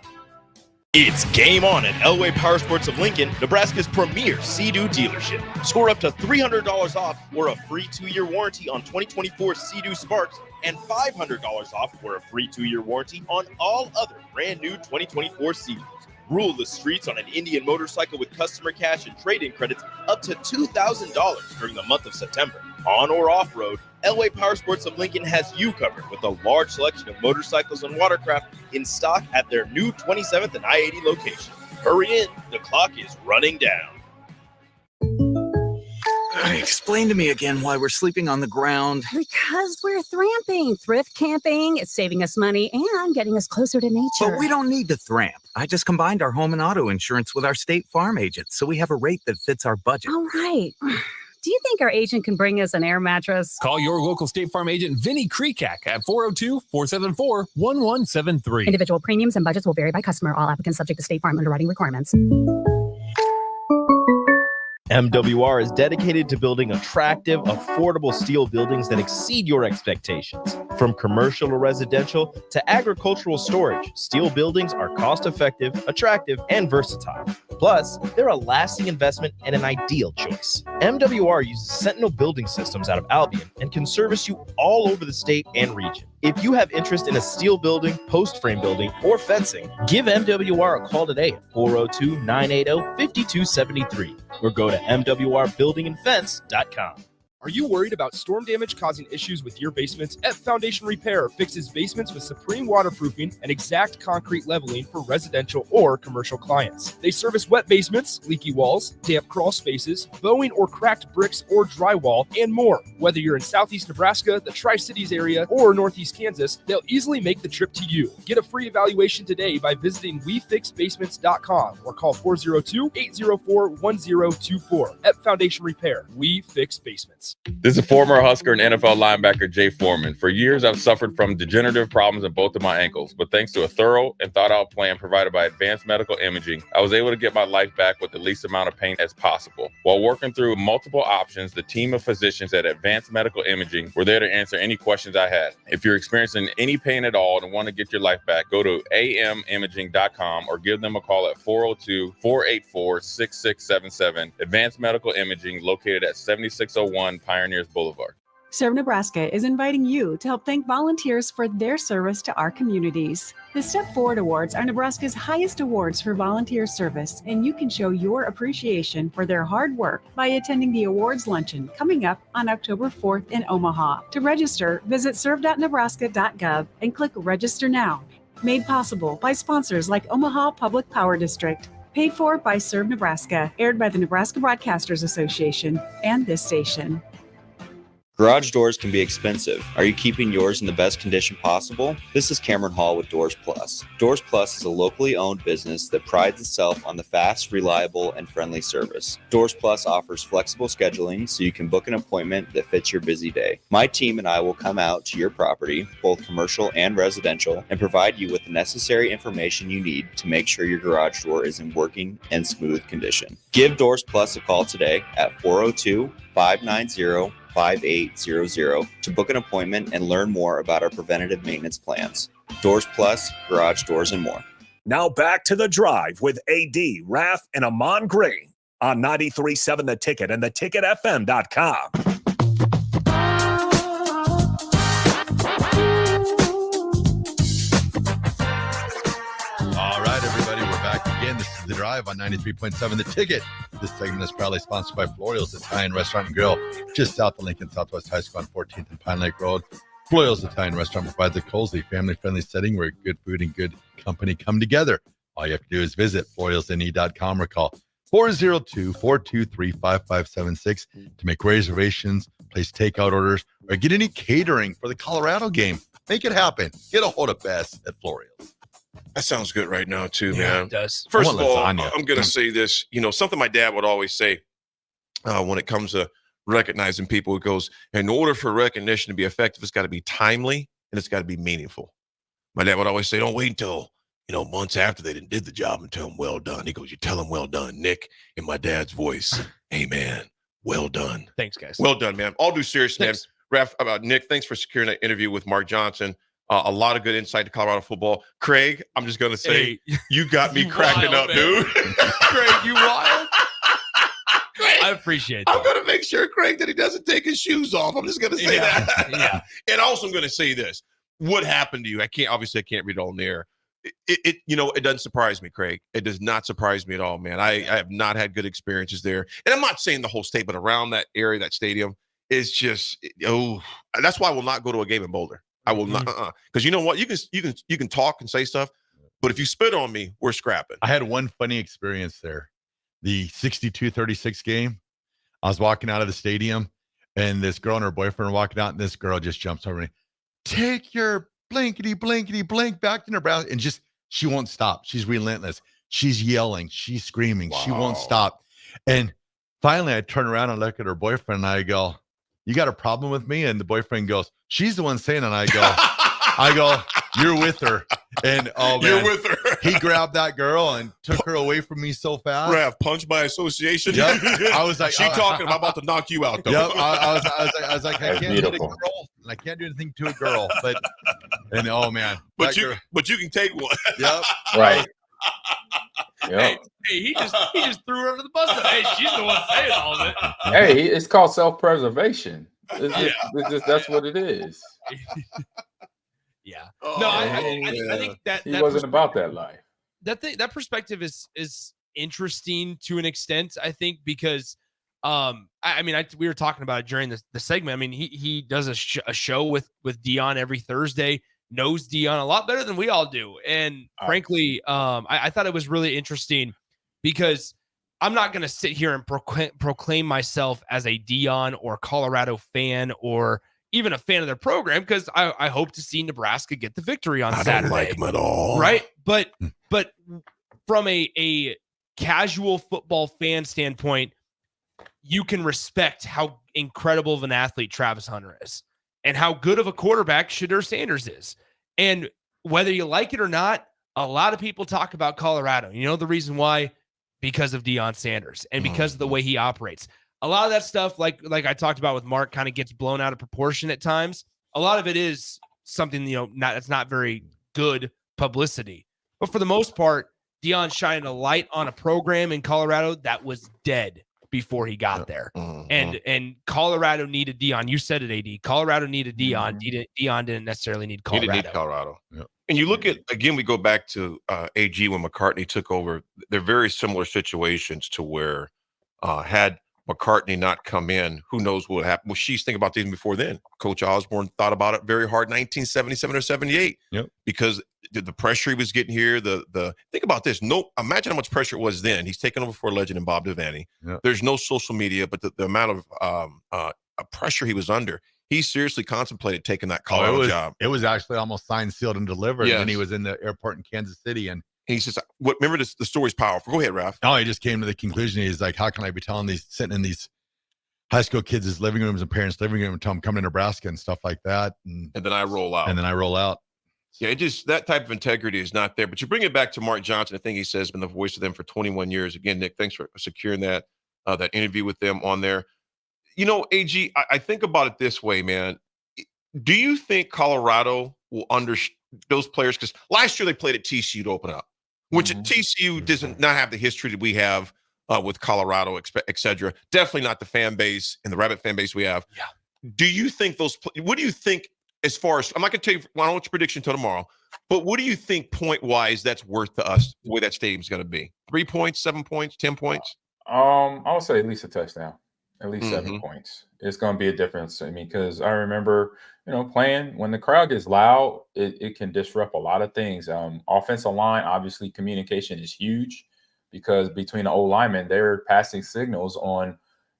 It's game on at Elway Power Sports of Lincoln, Nebraska's premier Sea-Doo dealership. Score up to $300 off or a free 2-year warranty on 2024 Sea-Doo Sparks and $500 off or a free 2-year warranty on all other brand new 2024 Sea-Doos. Rule the streets on an Indian motorcycle with customer cash and trade-in credits up to $2,000 during the month of September. On or off-road, Elway Power Sports of Lincoln has you covered with a large selection of motorcycles and watercraft in stock at their new 27th and I-80 location. Hurry in, the clock is running down. Explain to me again why we're sleeping on the ground. Because we're thramping. Thrift camping. It's saving us money and getting us closer to nature. But we don't need to thramp. I just combined our home and auto insurance with our State Farm agent, so we have a rate that fits our budget. All right. Do you think our agent can bring us an air mattress? Call your local State Farm agent, Vinny Krekak, at 402-474-1173. Individual premiums and budgets will vary by customer. All applicants subject to State Farm underwriting requirements. MWR is dedicated to building attractive, affordable steel buildings that exceed your expectations. From commercial or residential to agricultural storage, steel buildings are cost-effective, attractive, and versatile. Plus, they're a lasting investment and an ideal choice. MWR uses Sentinel Building Systems out of Albion and can service you all over the state and region. If you have interest in a steel building, post frame building, or fencing, give MWR a call today at 402-980-5273 or go to mwrbuildingandfence.com. Are you worried about storm damage causing issues with your basement? F Foundation Repair fixes basements with supreme waterproofing and exact concrete leveling for residential or commercial clients. They service wet basements, leaky walls, damp crawl spaces, bowing or cracked bricks or drywall, and more. Whether you're in Southeast Nebraska, the Tri-Cities area, or Northeast Kansas, they'll easily make the trip to you. Get a free evaluation today by visiting WeFixBasements.com or call 402-804-1024. F Foundation Repair. We fix basements. This is former Husker and NFL linebacker Jay Foreman. For years, I've suffered from degenerative problems in both of my ankles, but thanks to a thorough and thought-out plan provided by Advanced Medical Imaging, I was able to get my life back with the least amount of pain as possible. While working through multiple options, the team of physicians at Advanced Medical Imaging were there to answer any questions I had. If you're experiencing any pain at all and want to get your life back, go to amimaging.com or give them a call at 402-484-6677. Advanced Medical Imaging, located at 7601 Pioneers Boulevard. Serve Nebraska is inviting you to help thank volunteers for their service to our communities. The Step Forward Awards are Nebraska's highest awards for volunteer service, and you can show your appreciation for their hard work by attending the awards luncheon coming up on October 4th in Omaha. To register, visit serve.nebraska.gov and click Register Now. Made possible by sponsors like Omaha Public Power District. Paid for by Serve Nebraska, aired by the Nebraska Broadcasters Association and this station. Garage doors can be expensive. Are you keeping yours in the best condition possible? This is Cameron Hall with Doors Plus. Doors Plus is a locally owned business that prides itself on the fast, reliable, and friendly service. Doors Plus offers flexible scheduling so you can book an appointment that fits your busy day. My team and I will come out to your property, both commercial and residential, and provide you with the necessary information you need to make sure your garage door is in working and smooth condition. Give Doors Plus a call today at 402-590-5800 to book an appointment and learn more about our preventative maintenance plans. Doors Plus, garage doors, and more. Now back to The Drive with AD, Raff, and Ahman Gray on 93.7 The Ticket and theticketfm.com. All right, everybody, we're back again. This is The Drive on 93.7 The Ticket This segment is proudly sponsored by Florial's Italian Restaurant and Grill, just south of Lincoln Southwest High School on 14th and Pine Lake Road. Florial's Italian Restaurant provides a cozy, family-friendly setting where good food and good company come together. All you have to do is visit FlorialsNE.com or call 402-423-5576 to make reservations, place takeout orders, or get any catering for the Colorado game. Make it happen. Get a hold of Bess at Florial's. That sounds good right now, too, Yeah, man. it does. First of all, I'm going to say this. Something my dad would always say when it comes to recognizing people, it goes, in order for recognition to be effective, it's got to be timely and it's got to be meaningful. My dad would always say, don't wait until, months after they did the job and tell them well done. He goes, you tell them well done, Nick, in my dad's voice. Hey, man, well done. Thanks, guys. Well done, man. All due seriousness, man. Raff, Nick, thanks for securing that interview with Mark Johnson. A lot of good insight to Colorado football. Craig, I'm just going to say, you got me cracking wild, up, man. dude. Craig, you wild. I appreciate that. I'm going to make sure, Craig, that he doesn't take his shoes off. I'm just going to say that. Yeah. And also I'm going to say this. What happened to you? I can't read it on there. It doesn't surprise me, Craig. It does not surprise me at all, man. I have not had good experiences there. And I'm not saying the whole state, but around that area, that stadium is just, that's why I will not go to a game in Boulder. I will not, because you know what? You can talk and say stuff, but if you spit on me, we're scrapping. I had one funny experience there. The 62-36 game. I was walking out of the stadium, and this girl and her boyfriend were walking out, and this girl just jumps over me. Take your blankety blank back to Nebraska, and she won't stop. She's relentless. She's yelling. She's screaming. Wow. She won't stop. And finally, I turn around and look at her boyfriend, and I go, "You got a problem with me?" And the boyfriend goes, "She's the one saying it." And I go, "You're with her." And oh man, you're with her. He grabbed that girl and took her away from me so fast. Raff, punch by association. Yep. I was like, she talking about to knock you out though. Yep. I was like, I can't hit a girl, and I can't do anything to a girl. But oh man, but you can take one. Yep. Right. Hey, he just threw her under the bus. Hey, she's the one saying all of it. Hey, it's called self-preservation. That's what it is. Yeah. No, I think that he wasn't about that life. That perspective is interesting to an extent, I think, because we were talking about it during the segment. I mean, he does a show with Dion every Thursday, knows Dion a lot better than we all do. And frankly, I thought it was really interesting because I'm not going to sit here and proclaim myself as a Dion or Colorado fan or even a fan of their program, because I hope to see Nebraska get the victory on Saturday. I don't like them at all. Right. But from a casual football fan standpoint, you can respect how incredible of an athlete Travis Hunter is and how good of a quarterback Shedeur Sanders is. And whether you like it or not, a lot of people talk about Colorado. You know the reason why? Because of Deion Sanders and because of the way he operates. A lot of that stuff, like I talked about with Mark, kind of gets blown out of proportion at times. A lot of it is something, that's not very good publicity. But for the most part, Deion shined a light on a program in Colorado that was dead before he got there. And Colorado needed Deion. You said it, AD. Colorado needed Deion. Deion didn't necessarily need Colorado. He didn't need Colorado. Yep. And you look at, again, we go back to AG when McCartney took over. They're very similar situations to where had McCartney not come in, who knows what happened. Well, she's thinking about this even before then. Coach Osborne thought about it very hard in 1977 or 78. Yep. Because the pressure he was getting here, think about this. Imagine how much pressure it was then. He's taken over for a legend in Bob Devaney. Yep. There's no social media, but the amount of pressure he was under, he seriously contemplated taking that Colorado job. It was actually almost signed, sealed, and delivered. Yes. And then he was in the airport in Kansas City, and he says, remember this, the story's powerful. Go ahead, Raff. No, he just came to the conclusion. He's like, how can I be telling sitting in these high school kids' living rooms and parents' living room and tell them come to Nebraska and stuff like that. And then I roll out. Yeah, it just, that type of integrity is not there. But you bring it back to Mark Johnson. I think he says been the voice of them for 21 years. Again, Nick, thanks for securing that interview with them on there. AG, I think about it this way, man. Do you think Colorado will those players? Because last year they played at TCU to open up, which TCU doesn't not have the history that we have with Colorado, et cetera. Definitely not the fan base and the Rabbit fan base we have. Yeah. Do you think what do you think as far as, I'm not going to tell you, I don't want your prediction until tomorrow, but what do you think point-wise that's worth to us, the way that stadium's going to be? 3 points, 7 points, 10 points? I would say at least a touchdown, at least 7 points. It's going to be a difference. I mean, because I remember, playing when the crowd gets loud, it can disrupt a lot of things. Offensive line, obviously, communication is huge because between the O linemen, they're passing signals on,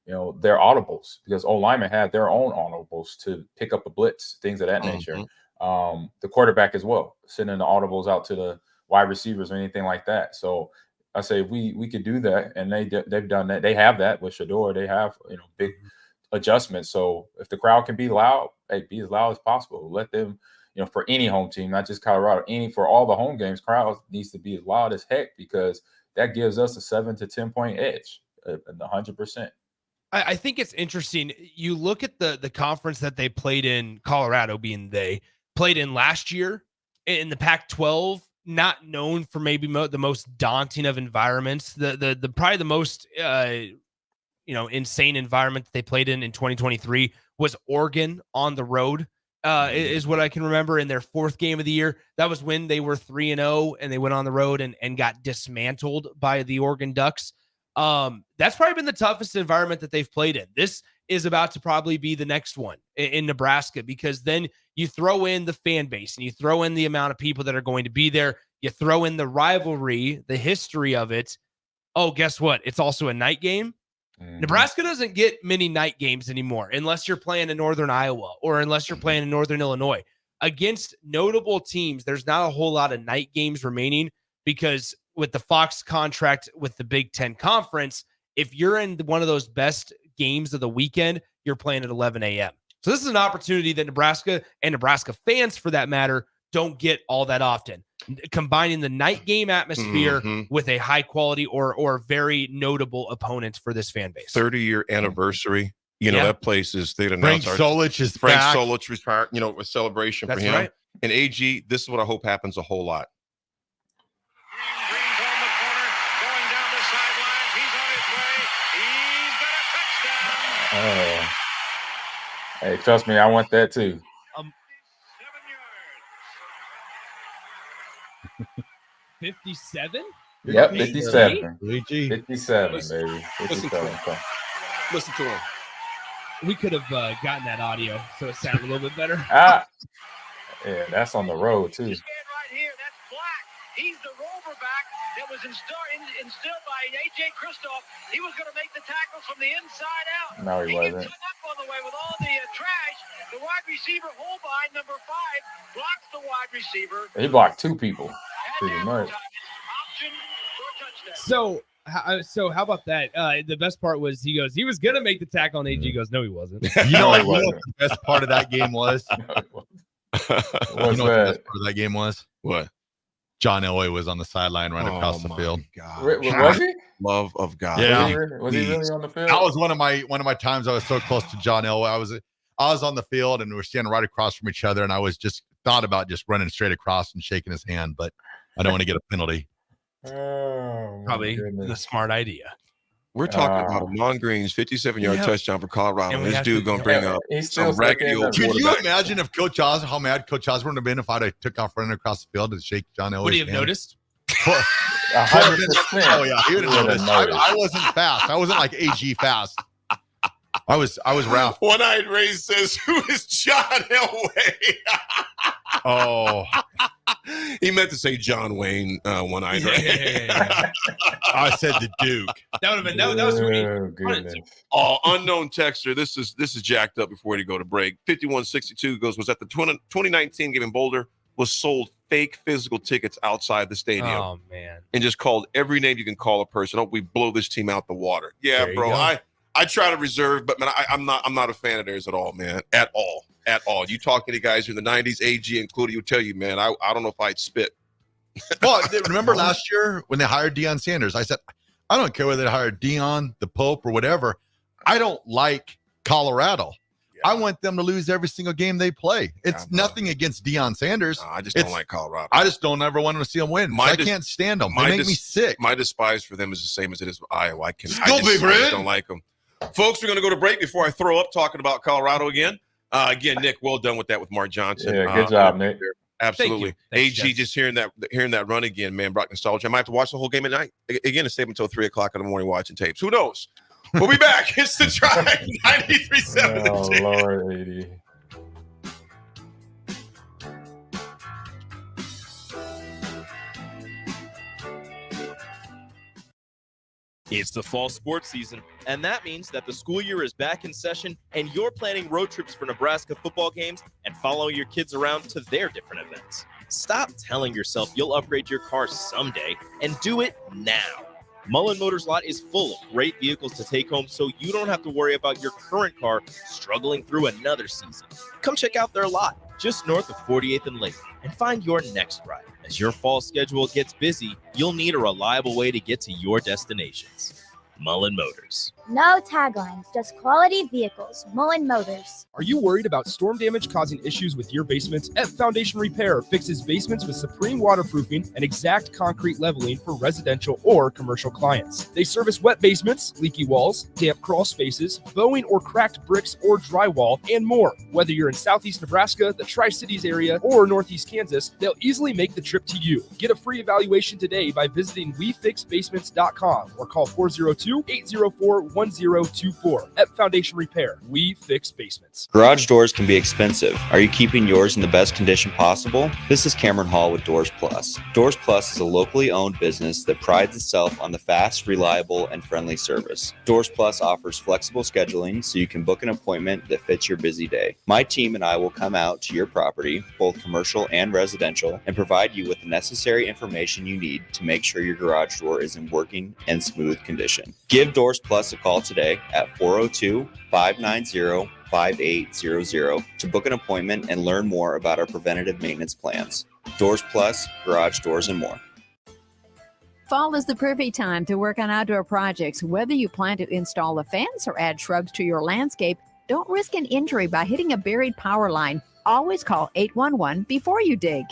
their audibles because O linemen have their own audibles to pick up a blitz, things of that nature. The quarterback as well, sending the audibles out to the wide receivers or anything like that. So I say we could do that, and they've done that. They have that with Shador. They have big adjustments. So if the crowd can be loud, hey, be as loud as possible. Let them, for any home team, not just Colorado, for all the home games, crowd needs to be as loud as heck because that gives us a 7 to 10 point edge, 100%. I think it's interesting. You look at the conference that they played in, Colorado being they played in last year in the Pac-12. Not known for maybe the most daunting of environments. The probably the most insane environment that they played in 2023 was Oregon on the road. Is what I can remember in their 4th game of the year. That was when they were 3-0 and they went on the road and got dismantled by the Oregon Ducks. That's probably been the toughest environment that they've played in. This is about to probably be the next one in Nebraska, because then you throw in the fan base and you throw in the amount of people that are going to be there. You throw in the rivalry, the history of it. Oh, guess what? It's also a night game. Nebraska doesn't get many night games anymore unless you're playing in Northern Iowa or unless you're playing in Northern Illinois. Against notable teams, there's not a whole lot of night games remaining because with the Fox contract with the Big Ten Conference, if you're in one of those best games of the weekend, you're playing at 11 a.m. So this is an opportunity that Nebraska and Nebraska fans, for that matter, don't get all that often. Combining the night game atmosphere with a high quality or very notable opponent for this fan base. 30-year anniversary. That place is, they'd announced Frank Solich is Frank back. Solich retired, a celebration for him. Right. And AG, this is what I hope happens a whole lot. Oh. Hey, trust me, I want that too. 57? Yep, 57. Luigi. 57, Listen, baby. listen 57. to him. Listen to him. We could have gotten that audio so it sounded a little bit better. Yeah, that's on the road too. Right here, that's Black. He's the rover back that was instilled by A.J. Kristoff. He was going to make the tackle from the inside out. No, he wasn't. Gets up on the way with all the trash. The wide receiver, Holbein, number 5, blocks the wide receiver. He blocked 2 people, pretty much. So how about that? The best part was he was going to make the tackle on AG. He goes, no, he wasn't. You know what the best part of that game was? What's what the best part of that game was? What? John Elway was on the sideline right across the field. Was he? Love of God. Yeah. Was he really on the field? That was one of my times I was so close to John Elway. I was on the field and we were standing right across from each other, and I was just thought about just running straight across and shaking his hand, but I don't want to get a penalty. Oh, probably the smart idea. We're talking about Ahman Green's 57-yard touchdown for Colorado. This dude going to bring up some raggedy old Could you quarterback. imagine if how mad Coach Osborne would have been if I'd have took off running across the field to shake John Elway's hand? Would he have noticed? 100%. Oh yeah, he would have noticed. I wasn't fast. I wasn't like AG fast. I was Raff. One-Eyed Ray says, "Who is John Elway?" Oh, he meant to say John Wayne. One-Eyed Ray. I said the Duke. That would have been that was goodness. Unknown texter. This is jacked up before we go to break. 5162 goes, was at the 2019 game in Boulder, was sold fake physical tickets outside the stadium. Oh man! And just called every name you can call a person. Oh, we blow this team out the water. Yeah, bro. I try to reserve, but man, I'm not a fan of theirs at all, man. At all. You talk to the guys in the 90s, AG included, will tell you, man, I don't know if I'd spit. Well, remember last year when they hired Deion Sanders? I said, I don't care whether they hired Deion, the Pope, or whatever. I don't like Colorado. Yeah. I want them to lose every single game they play. It's nothing against Deion Sanders. No, I just don't like Colorado. I just don't ever want to see them win. I can't stand them. They make me sick. My despise for them is the same as it is for Iowa. I just don't like them. Folks, we're going to go to break before I throw up talking about Colorado again. Again, Nick, well done with that with Mark Johnson. Yeah, good job, Nick. Absolutely. Thanks, AG, Jets. just hearing that run again, man, brought nostalgia. I might have to watch the whole game at night again and stay up until 3 o'clock in the morning watching tapes. Who knows? We'll be back. It's the Drive 93.7. Oh, Lord, 80. It's the fall sports season, and that means that the school year is back in session and you're planning road trips for Nebraska football games and following your kids around to their different events. Stop telling yourself you'll upgrade your car someday and do it now. Mullen Motors lot is full of great vehicles to take home so you don't have to worry about your current car struggling through another season. Come check out their lot just north of 48th and Lake and find your next ride. As your fall schedule gets busy, you'll need a reliable way to get to your destinations. Mullen Motors. No taglines, just quality vehicles. Mullen Motors. Are you worried about storm damage causing issues with your basement? F Foundation Repair fixes basements with supreme waterproofing and exact concrete leveling for residential or commercial clients. They service wet basements, leaky walls, damp crawl spaces, bowing or cracked bricks or drywall, and more. Whether you're in Southeast Nebraska, the Tri-Cities area, or Northeast Kansas, they'll easily make the trip to you. Get a free evaluation today by visiting WeFixBasements.com or call 402-804-1024. At Foundation Repair, we fix basements. Garage doors can be expensive. Are you keeping yours in the best condition possible? This is Cameron Hall with Doors Plus. Doors Plus is a locally owned business that prides itself on the fast, reliable, and friendly service. Doors Plus offers flexible scheduling so you can book an appointment that fits your busy day. My team and I will come out to your property, both commercial and residential, and provide you with the necessary information you need to make sure your garage door is in working and smooth condition. Give Doors Plus a call today at 402-590-5800 to book an appointment and learn more about our preventative maintenance plans. Doors Plus, garage doors, and more. Fall is the perfect time to work on outdoor projects. Whether you plan to install a fence or add shrubs to your landscape, don't risk an injury by hitting a buried power line. Always call 811 before you dig.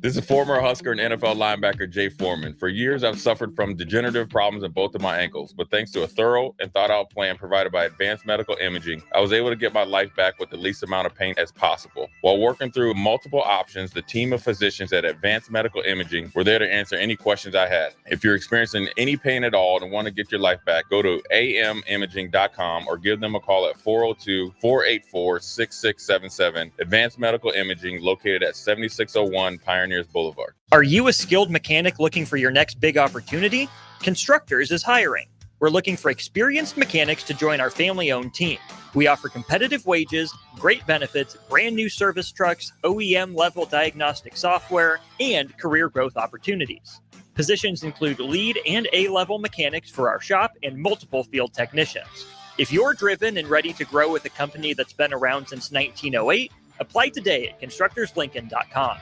This is former Husker and NFL linebacker Jay Foreman. For years, I've suffered from degenerative problems in both of my ankles, but thanks to a thorough and thought-out plan provided by Advanced Medical Imaging, I was able to get my life back with the least amount of pain as possible. While working through multiple options, the team of physicians at Advanced Medical Imaging were there to answer any questions I had. If you're experiencing any pain at all and want to get your life back, go to amimaging.com or give them a call at 402-484-6677. Advanced Medical Imaging, located at 7601 Pioneers Boulevard. Are you a skilled mechanic looking for your next big opportunity? Constructors is hiring. We're looking for experienced mechanics to join our family-owned team. We offer competitive wages, great benefits, brand new service trucks, OEM-level diagnostic software, and career growth opportunities. Positions include lead and A-level mechanics for our shop and multiple field technicians. If you're driven and ready to grow with a company that's been around since 1908, apply today at constructorslincoln.com.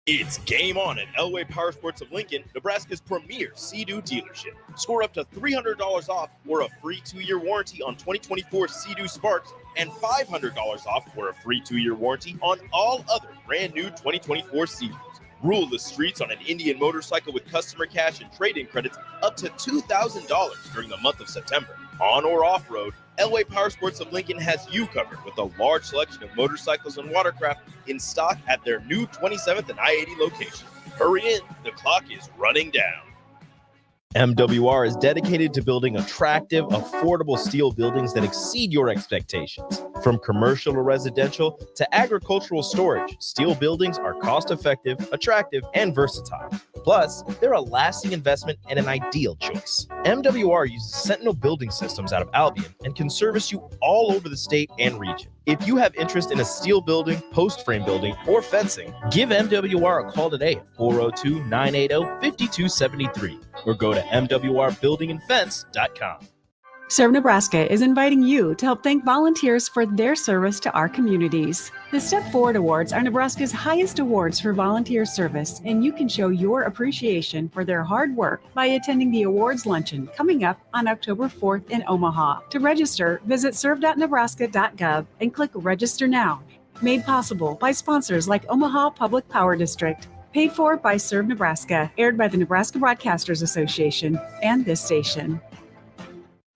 It's game on at Elway Power Sports of Lincoln, Nebraska's premier Sea-Doo dealership. Score up to $300 off or a free 2-year warranty on 2024 Sea-Doo Sparks and $500 off or a free 2-year warranty on all other brand new 2024 Sea-Doos. Rule the streets on an Indian motorcycle with customer cash and trade-in credits up to $2,000 during the month of September. On or off-road, Elway Power Sports of Lincoln has you covered with a large selection of motorcycles and watercraft in stock at their new 27th and I-80 location. Hurry in, the clock is running down. MWR is dedicated to building attractive, affordable steel buildings that exceed your expectations. From commercial to residential to agricultural storage, steel buildings are cost-effective, attractive, and versatile. Plus, they're a lasting investment and an ideal choice. MWR uses Sentinel Building Systems out of Albion and can service you all over the state and region. If you have interest in a steel building, post frame building, or fencing, give MWR a call today at 402-980-5273 or go to mwrbuildingandfence.com. Serve Nebraska is inviting you to help thank volunteers for their service to our communities. The Step Forward Awards are Nebraska's highest awards for volunteer service, and you can show your appreciation for their hard work by attending the awards luncheon coming up on October 4th in Omaha. To register, visit serve.nebraska.gov and click Register Now. Made possible by sponsors like Omaha Public Power District. Paid for by Serve Nebraska, aired by the Nebraska Broadcasters Association and this station.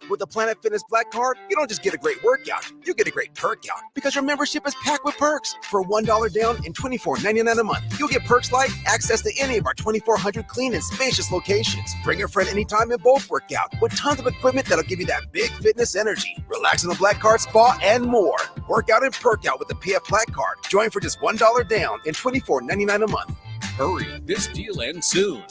With the Planet Fitness Black Card, you don't just get a great workout, you get a great perk out because your membership is packed with perks. For $1 down and $24.99 a month, you'll get perks like access to any of our 2,400 clean and spacious locations. Bring a friend anytime and both work out with tons of equipment that'll give you that big fitness energy. Relax in the Black Card spa and more. Work out and perk out with the PF Black Card. Join for just $1 down and $24.99 a month. Hurry, this deal ends soon.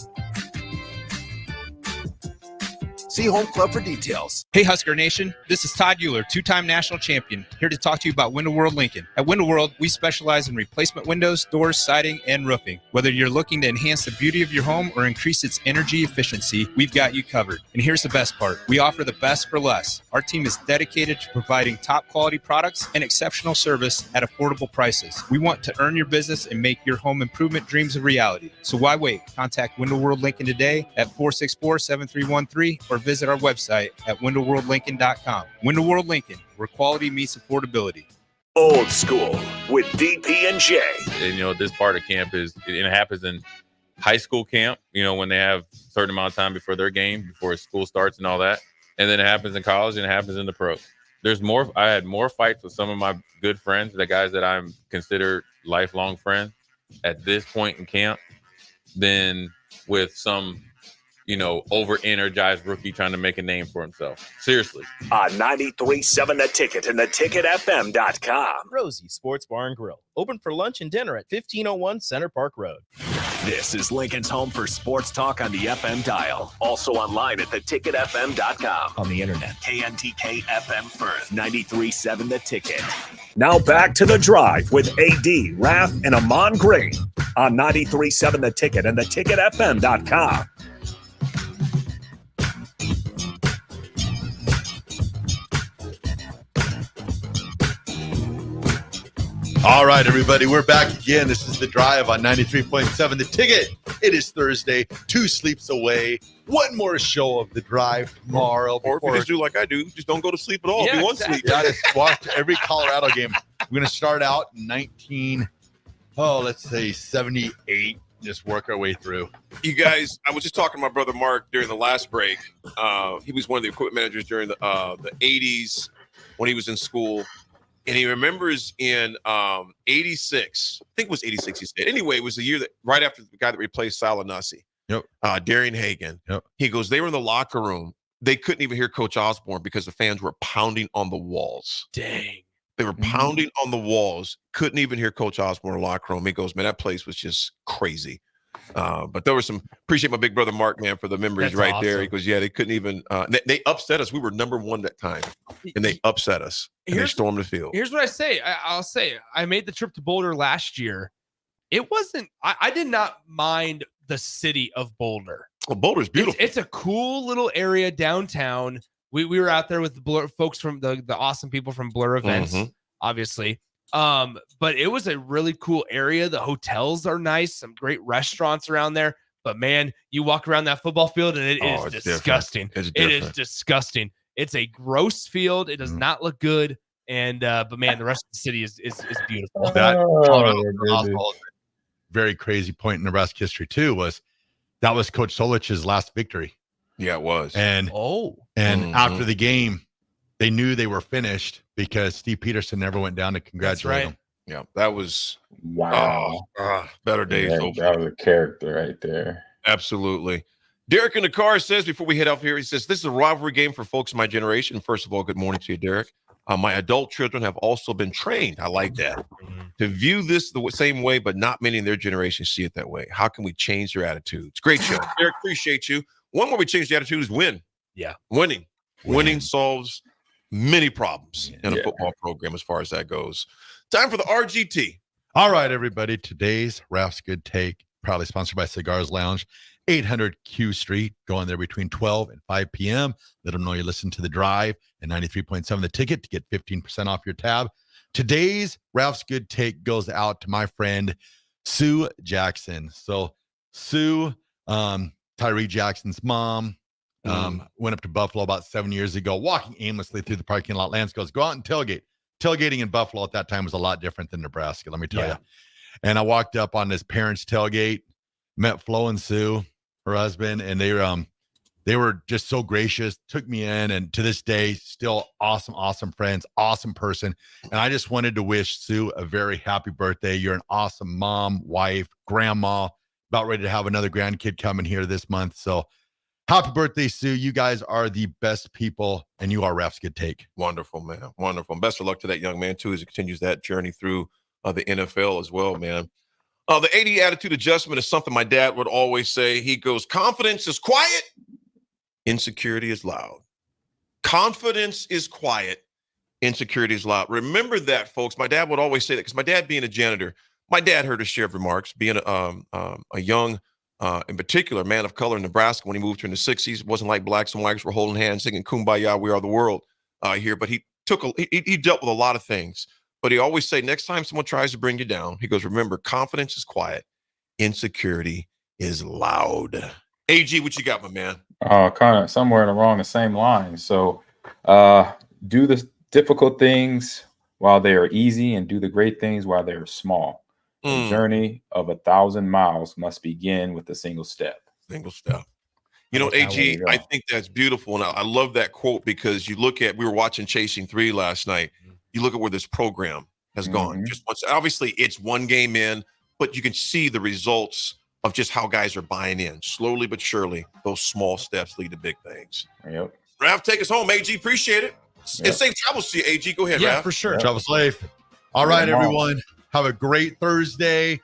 See Home Club for details. Hey Husker Nation, this is Todd Euler, two-time national champion, here to talk to you about Window World Lincoln. At Window World, we specialize in replacement windows, doors, siding, and roofing. Whether you're looking to enhance the beauty of your home or increase its energy efficiency, we've got you covered. And here's the best part. We offer the best for less. Our team is dedicated to providing top quality products and exceptional service at affordable prices. We want to earn your business and make your home improvement dreams a reality. So why wait? Contact Window World Lincoln today at 464-7313 or visit our website at windowworldlincoln.com. Window World Lincoln, where quality meets affordability. Old School with DP and J. And, this part of camp it happens in high school camp, when they have a certain amount of time before their game, before school starts and all that. And then it happens in college and it happens in the pros. I had more fights with some of my good friends, the guys that I'm considered lifelong friends at this point in camp than with some over-energized rookie trying to make a name for himself. Seriously. On 93.7 The Ticket and theticketfm.com. Rosie Sports Bar and Grill. Open for lunch and dinner at 1501 Center Park Road. This is Lincoln's home for sports talk on the FM dial. Also online at theticketfm.com. On the internet. KNTK FM Firth. 93.7 The Ticket. Now back to The Drive with AD, Raff, and Ahman Green on 93.7 The Ticket and theticketfm.com. All right, everybody, we're back again. This is The Drive on 93.7 The Ticket. It is Thursday, 2 sleeps away. One more show of The Drive tomorrow. Or if you just do like I do, just don't go to sleep at all. Yeah, if you want exactly. sleep. Yeah, just watch every Colorado game. We're going to start out in 78, just work our way through. You guys, I was just talking to my brother Mark during the last break. He was one of the equipment managers during the 80s when he was in school. And he remembers in 86, I think it was 86, he said. Anyway, it was the year that right after the guy that replaced Salanasi, Darian Hagan. Yep. He goes, they were in the locker room. They couldn't even hear Coach Osborne because the fans were pounding on the walls. Dang. They were pounding on the walls. Couldn't even hear Coach Osborne in the locker room. He goes, man, that place was just crazy. But there was appreciate my big brother Mark, man, for the memories. That's right awesome. There. He goes, yeah, they couldn't even, they upset us. We were number 1 that time, and they upset us. And they stormed the field. Here's what I say. I'll say I made the trip to Boulder last year. It wasn't, I did not mind the city of Boulder. Well, Boulder's beautiful. It's a cool little area downtown. We were out there with the Blur folks from the awesome people from Blur Events, obviously. But it was a really cool area. The hotels are nice, some great restaurants around there. But man, you walk around that football field and it is disgusting. It is disgusting. It's a gross field. It does not look good. And but man, the rest of the city is beautiful. Very crazy point in Nebraska history too was that was Coach Solich's last victory. Yeah, it was. And after the game, they knew they were finished because Steve Peterson never went down to congratulate them. Yeah, that was better days. That was a character right there. Absolutely. Derek in the car says before we head off here, he says, this is a rivalry game for folks in my generation. First of all, good morning to you, Derek. My adult children have also been trained. I like that. To view this the same way, but not many in their generation see it that way. How can we change their attitudes? Great show. Derek, appreciate you. One way we change the attitude is win. Yeah. Winning solves many problems in a football program as far as that goes. Time for the RGT. All right, everybody. Today's Raff's Good Take, proudly sponsored by Cigars Lounge, 800 Q Street. Go in there between 12 and 5 p.m. Let them know you listen to The Drive and 93.7 The Ticket to get 15% off your tab. Today's Raff's Good Take goes out to my friend Sue Jackson. So Sue, Tyree Jackson's mom, went up to Buffalo about 7 years ago, walking aimlessly through the parking lot. Lance goes, go out and tailgate. Tailgating in Buffalo at that time was a lot different than Nebraska, let me tell you. And I walked up on his parents' tailgate, met Flo and Sue, her husband, and they They were just so gracious, took me in, and to this day, still awesome friends, awesome person. And I just wanted to wish Sue a very happy birthday. You're an awesome mom, wife, grandma, about ready to have another grandkid coming here this month. So happy birthday, Sue. You guys are the best people, and you are Raff's Good Take. Wonderful, man. Wonderful. And best of luck to that young man, too, as he continues that journey through the NFL as well, man. The 80 attitude adjustment is something my dad would always say. He goes, confidence is quiet, insecurity is loud. Confidence is quiet, insecurity is loud. Remember that, folks. My dad would always say that because my dad being a janitor, my dad heard his share of remarks, being a young, in particular, man of color in Nebraska when he moved here in the 60s. It wasn't like blacks and whites were holding hands, singing Kumbaya, we are the world here. But he dealt with a lot of things. But he always say, next time someone tries to bring you down, he goes, remember, confidence is quiet, insecurity is loud. AG, what you got, my man? Kind of somewhere along the same line. So do the difficult things while they are easy, and do the great things while they are small. The journey of 1,000 miles must begin with a single step. Single step. You know, AG, I think that's beautiful. And I love that quote because you look at, we were watching Chasing 3 last night. You look at where this program has gone. Just once, obviously it's one game in, but you can see the results of just how guys are buying in. Slowly but surely, those small steps lead to big things. Yep. Raff, take us home, AG. Appreciate it. And safe travels to you, AG. Go ahead, Yeah, Raff. for sure. Travel safe. All right, everyone. Have a great Thursday.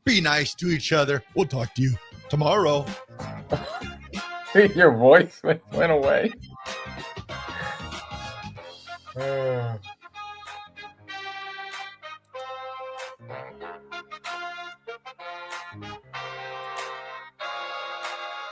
Be nice to each other. We'll talk to you tomorrow. Your voice went away.